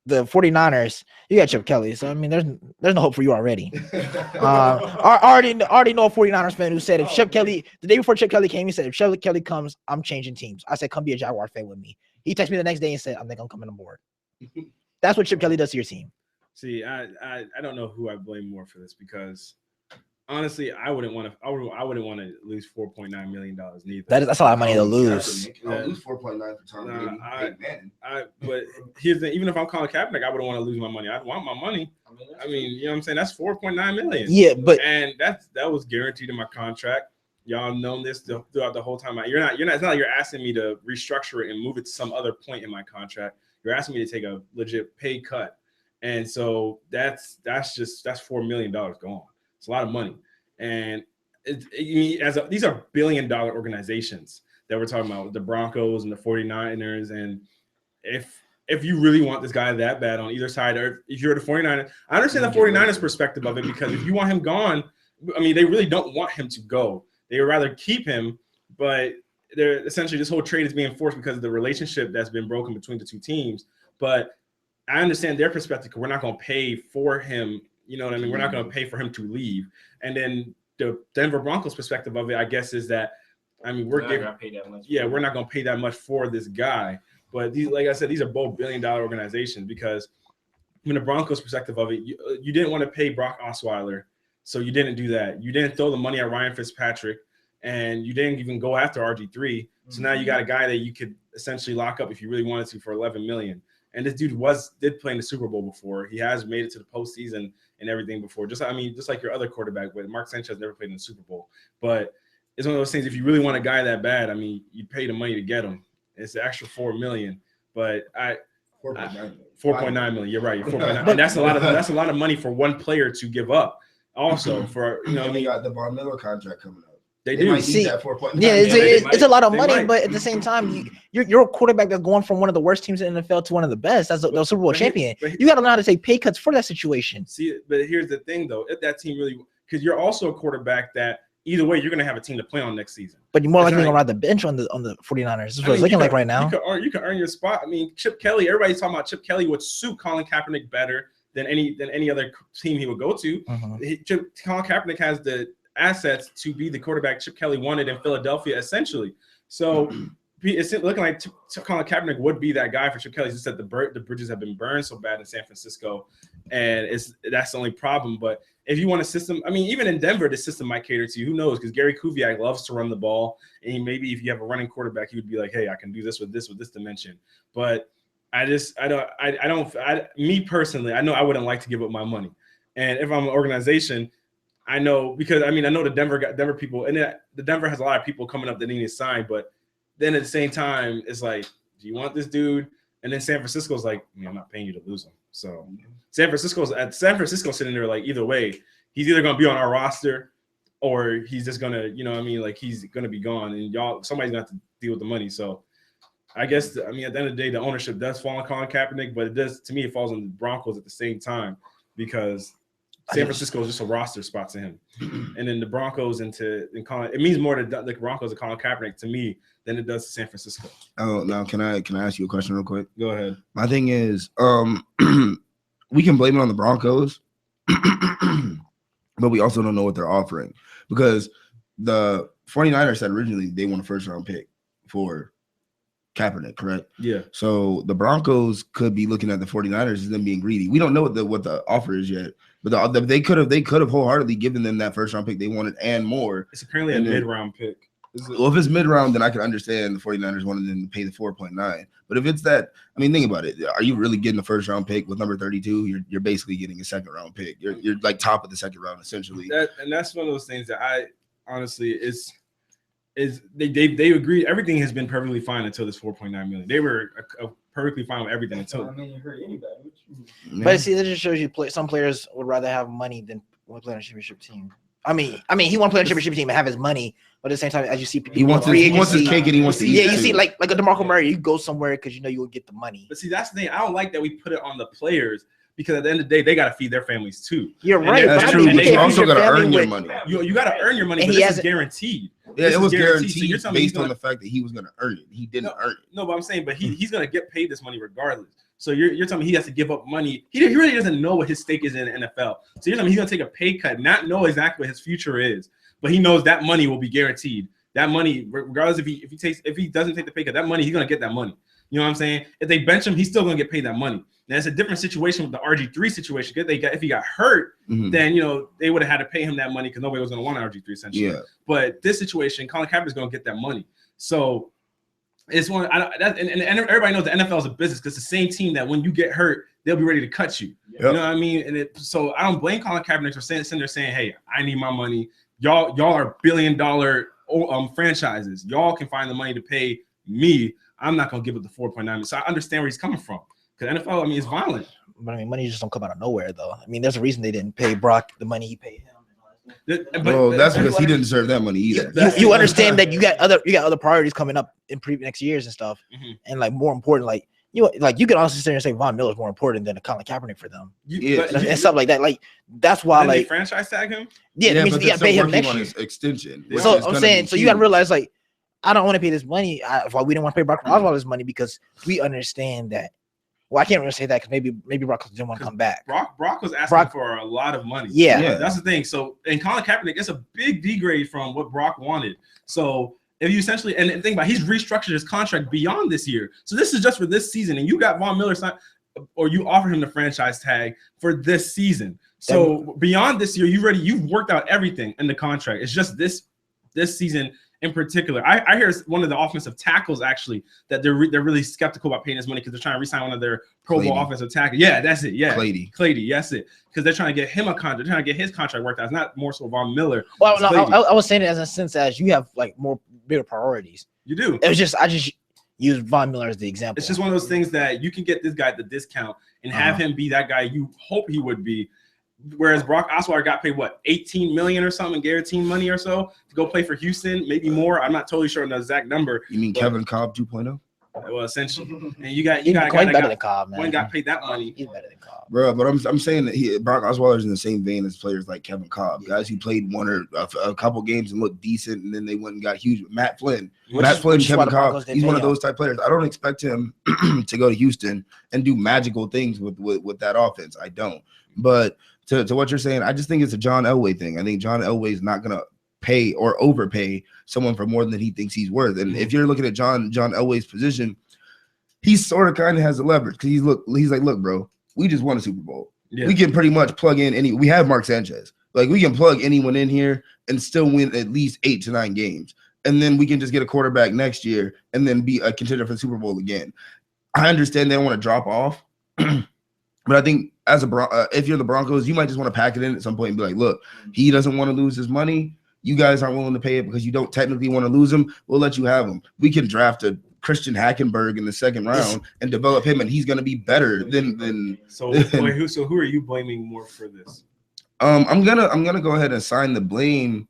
the 49ers, you got Chip Kelly. So I mean, there's no hope for you already. I already know a 49ers fan who said if Chip Kelly, the day before Chip Kelly came, he said, if Chip Kelly comes, I'm changing teams. I said, come be a Jaguar fan with me. He texted me the next day and said, I think I'm coming on board. That's what Chip Kelly does to your team. See, I don't know who I blame more for this, because honestly, I wouldn't want to lose $4.9 million neither. That's a lot of money to lose. I'll lose 4.9 for Tom Brady. But here's the, even if I'm Colin Kaepernick, I wouldn't want to lose my money. I'd want my money. I mean, you know what I'm saying? That's $4.9 million. Yeah, but that was guaranteed in my contract. Y'all known this throughout the whole time. You're not. It's not like you're asking me to restructure it and move it to some other point in my contract. You're asking me to take a legit pay cut, and so that's $4 million gone. It's a lot of money, and these are billion-dollar organizations that we're talking about, the Broncos and the 49ers, and if you really want this guy that bad on either side, or if you're the 49ers, I understand the 49ers perspective of it, because if you want him gone, I mean, they really don't want him to go. They would rather keep him, but they're essentially, this whole trade is being forced because of the relationship that's been broken between the two teams. But I understand their perspective, because we're not going to pay for him. You know what I mean? We're not going to pay for him to leave. And then the Denver Broncos perspective of it, I guess, is that, I mean, we're not going to pay that much. Yeah, we're not going to pay that much for this guy. But these, like I said, these are both billion-dollar organizations, because from the Broncos perspective of it, you didn't want to pay Brock Osweiler, so you didn't do that. You didn't throw the money at Ryan Fitzpatrick, and you didn't even go after RG3. So now you got a guy that you could essentially lock up if you really wanted to for $11 million. And this dude did play in the Super Bowl before. He has made it to the postseason and everything before. Just like your other quarterback, but Mark Sanchez never played in the Super Bowl. But it's one of those things. If you really want a guy that bad, I mean, you pay the money to get him. It's the extra $4 million. But 4.9 million. You're right. 4.9. And that's a lot of money for one player to give up. Also, for they got the Von Miller contract coming up. They do see that 4.9. Yeah, it's a lot of money, but at the same time, you're a quarterback that's going from one of the worst teams in the NFL to one of the best. That's the Super Bowl champion. You got to know how to take pay cuts for that situation. See, but here's the thing, though. If that team really, because you're also a quarterback that either way, you're going to have a team to play on next season. But you're more likely going to ride the bench on the 49ers. This is what it's looking like right now. You can earn your spot. I mean, Chip Kelly, everybody's talking about Chip Kelly would suit Colin Kaepernick better than any other team he would go to. Colin Kaepernick has the assets to be the quarterback Chip Kelly wanted in Philadelphia, essentially. So it's looking like Colin Kaepernick would be that guy for Chip Kelly. It's just that the bridges have been burned so bad in San Francisco, and that's the only problem. But if you want a system, I mean, even in Denver, the system might cater to you. Who knows? Because Gary Kubiak loves to run the ball, and maybe if you have a running quarterback, he would be like, "Hey, I can do this with this dimension." But me personally, I know I wouldn't like to give up my money, and if I'm an organization, I know, because I know the Denver people, and the Denver has a lot of people coming up that need to sign, but then at the same time, it's like, do you want this dude? And then San Francisco's like, I'm not paying you to lose him. So San Francisco sitting there like, either way, he's either going to be on our roster or he's just going to, like he's going to be gone, and somebody's going to have to deal with the money. So I guess, at the end of the day, the ownership does fall on Colin Kaepernick, but it falls on the Broncos at the same time, because San Francisco is just a roster spot to him. And then the Broncos Colin, it means more to the Broncos and Colin Kaepernick to me than it does to San Francisco. Oh, now can I ask you a question real quick? Go ahead. My thing is, we can blame it on the Broncos, but we also don't know what they're offering, because the 49ers said originally they want a first-round pick for Kaepernick, correct? Yeah. So the Broncos could be looking at the 49ers as them being greedy. We don't know what the offer is yet, but they could have wholeheartedly given them that first round pick they wanted and more. It's apparently a mid-round pick. Well, if it's mid-round, then I can understand the 49ers wanted them to pay the 4.9. But if it's that, think about it. Are you really getting the first round pick with number 32? You're basically getting a second round pick. You're like top of the second round, essentially. And that's one of those things that I honestly they agreed everything has been perfectly fine until this 4.9 million. They were perfectly fine with everything until. You hurt anybody. But see, that just shows you some players would rather have money than want to play on a championship team. I mean, he want to play on a championship team and have his money, but at the same time, as you see, he wants his cake and he wants to eat. Yeah, you see, like a DeMarco Murray, you go somewhere because you will get the money. But see, that's the thing. I don't like that we put it on the players, because at the end of the day, they got to feed their families too. You're right. That's true. But you also got to earn your money. You got to earn your money, but this is guaranteed. Yeah, it was guaranteed based on the fact that he was going to earn it. He didn't earn it. No, but I'm saying, but he's going to get paid this money regardless. So you're telling me he has to give up money. He really doesn't know what his stake is in the NFL. So you're telling me he's going to take a pay cut, not know exactly what his future is, but he knows that money will be guaranteed. That money, regardless if he doesn't take the pay cut, that money, he's going to get that money. You know what I'm saying? If they bench him, he's still going to get paid that money. Now, it's a different situation with the RG3 situation. If he got hurt, then they would have had to pay him that money because nobody was going to want RG3 essentially. Yeah. But this situation, Colin Kaepernick is going to get that money. So it's one. And everybody knows the NFL is a business, because it's the same team that when you get hurt, they'll be ready to cut you. Yep. You know what I mean? So I don't blame Colin Kaepernick for sitting there saying, "Hey, I need my money. Y'all are billion-dollar franchises. Y'all can find the money to pay me. I'm not gonna give it the 4.9." So I understand where he's coming from. Because NFL, I mean, it's violent. But I mean, money just don't come out of nowhere, though. I mean, there's a reason they didn't pay Brock the money he paid him. Well, that's because he didn't deserve that money either. You understand that you got other priorities coming up in next years and stuff, and like more important, like you can honestly sit there and say Von Miller is more important than a Colin Kaepernick for them, and stuff like that. Like that's why, like, they franchise tag him. Yeah, it means you got to pay him next year. Extension. So I'm saying, so you got to realize, like, I don't want to pay this money. Why we didn't want to pay Brock Osweiler this money, because we understand that. Well, I can't really say that because maybe Brock didn't want to come back. Brock was asking for a lot of money. Yeah, that's the thing. So, and Colin Kaepernick, it's a big degrade from what Brock wanted. So, if you essentially, and think about it, he's restructured his contract beyond this year. So this is just for this season, and you got Von Miller signed, or you offer him the franchise tag for this season. So beyond this year, you've worked out everything in the contract. It's just this season in particular. I hear one of the offensive tackles actually that they're really skeptical about paying his money because they're trying to re-sign one of their Pro Bowl offensive tackles. Yeah, that's it. Yeah, Clady, that's it. Because they're trying to get him a contract. They're trying to get his contract worked out. It's not more so Von Miller. Well, no, I was saying it as a sense as you have like more bigger priorities. You do. It was just I just use Von Miller as the example. It's just one of those things that you can get this guy at the discount and have him be that guy you hope he would be. Whereas Brock Osweiler got paid what, $18 million or something, guaranteed money or so to go play for Houston, maybe more. I'm not totally sure on the exact number. You mean Kevin Cobb 2.0? Well, essentially, and you got better than Cobb, man. One got paid that money. He's better than Cobb, bro. But I'm saying that Brock Osweiler is in the same vein as players like Kevin Cobb, guys who played one or a couple games and looked decent, and then they went and got huge. Matt Flynn, Kevin Cobb, he's one of those type players. I don't expect him to go to Houston and do magical things with that offense. I don't. But to what you're saying, I just think it's a John Elway thing. I think John Elway is not gonna pay or overpay someone for more than he thinks he's worth. And if you're looking at John Elway's position, he sort of kind of has the leverage because he's like, look, bro, we just won a Super Bowl. Yeah. We can pretty much plug in we have Mark Sanchez. Like, we can plug anyone in here and still win at least 8 to 9 games. And then we can just get a quarterback next year and then be a contender for the Super Bowl again. I understand they don't want to drop off, but I think if you're the Broncos, you might just want to pack it in at some point and be like, look, he doesn't want to lose his money. You guys aren't willing to pay it because you don't technically want to lose him. We'll let you have him. We can draft a Christian Hackenberg in the second round and develop him, and he's going to be better than. So who are you blaming more for this? I'm gonna go ahead and assign the blame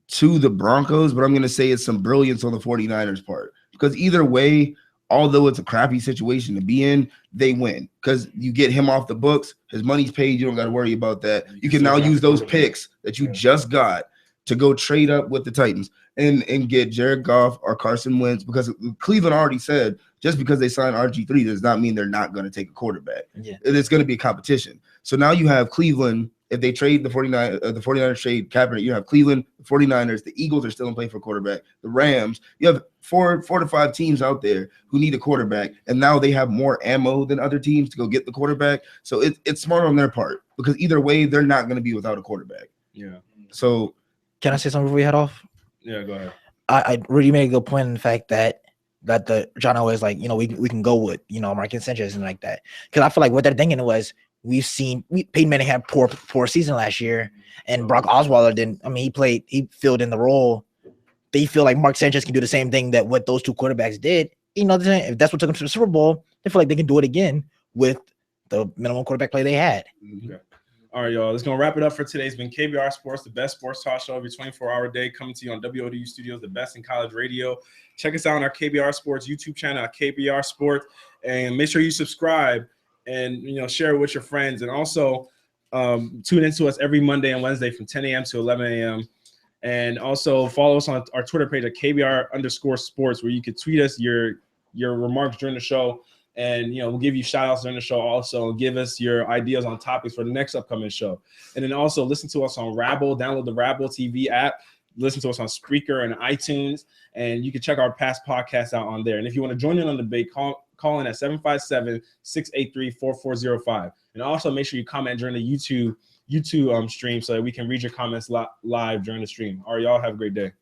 to the Broncos, but I'm gonna say it's some brilliance on the 49ers part, because either way, although it's a crappy situation to be in, they win because you get him off the books. His money's paid. You don't got to worry about that. You can now use those picks that you just got to go trade up with the Titans and get Jared Goff or Carson Wentz, because Cleveland already said just because they signed RG3 does not mean they're not going to take a quarterback. Yeah. It's going to be a competition. So now you have Cleveland. If they trade the 49ers trade Kaepernick, you have Cleveland, the 49ers, the Eagles are still in play for a quarterback, the Rams. You have four to five teams out there who need a quarterback, and now they have more ammo than other teams to go get the quarterback. So it's smart on their part, because either way, they're not going to be without a quarterback. Yeah. So can I say something before we head off? Yeah, go ahead. I really made a good point in the fact that the John Elway is like, we can go with, Marquez Sanchez and like that. Because I feel like what they're thinking was, Peyton Manning had poor season last year, and Brock Osweiler didn't. I mean, he filled in the role. They feel like Mark Sanchez can do the same thing that what those two quarterbacks did. If that's what took them to the Super Bowl, they feel like they can do it again with the minimum quarterback play they had. Okay. All right, y'all. Let's go wrap it up for today. It's been KBR Sports, the best sports talk show every 24-hour day, coming to you on WODU Studios, the best in college radio. Check us out on our KBR Sports YouTube channel at KBR Sports, and make sure you subscribe and share it with your friends. And also tune into us every Monday and Wednesday from 10 a.m. to 11 a.m. And also follow us on our Twitter page at KBR_sports, where you can tweet us your remarks during the show. And, we'll give you shout outs during the show also, and give us your ideas on topics for the next upcoming show. And then also listen to us on Rabble. Download the Rabble TV app. Listen to us on Spreaker and iTunes. And you can check our past podcasts out on there. And if you want to join in on the debate, call in at 757-683-4405. And also make sure you comment during the YouTube stream so that we can read your comments live during the stream. All right, y'all have a great day.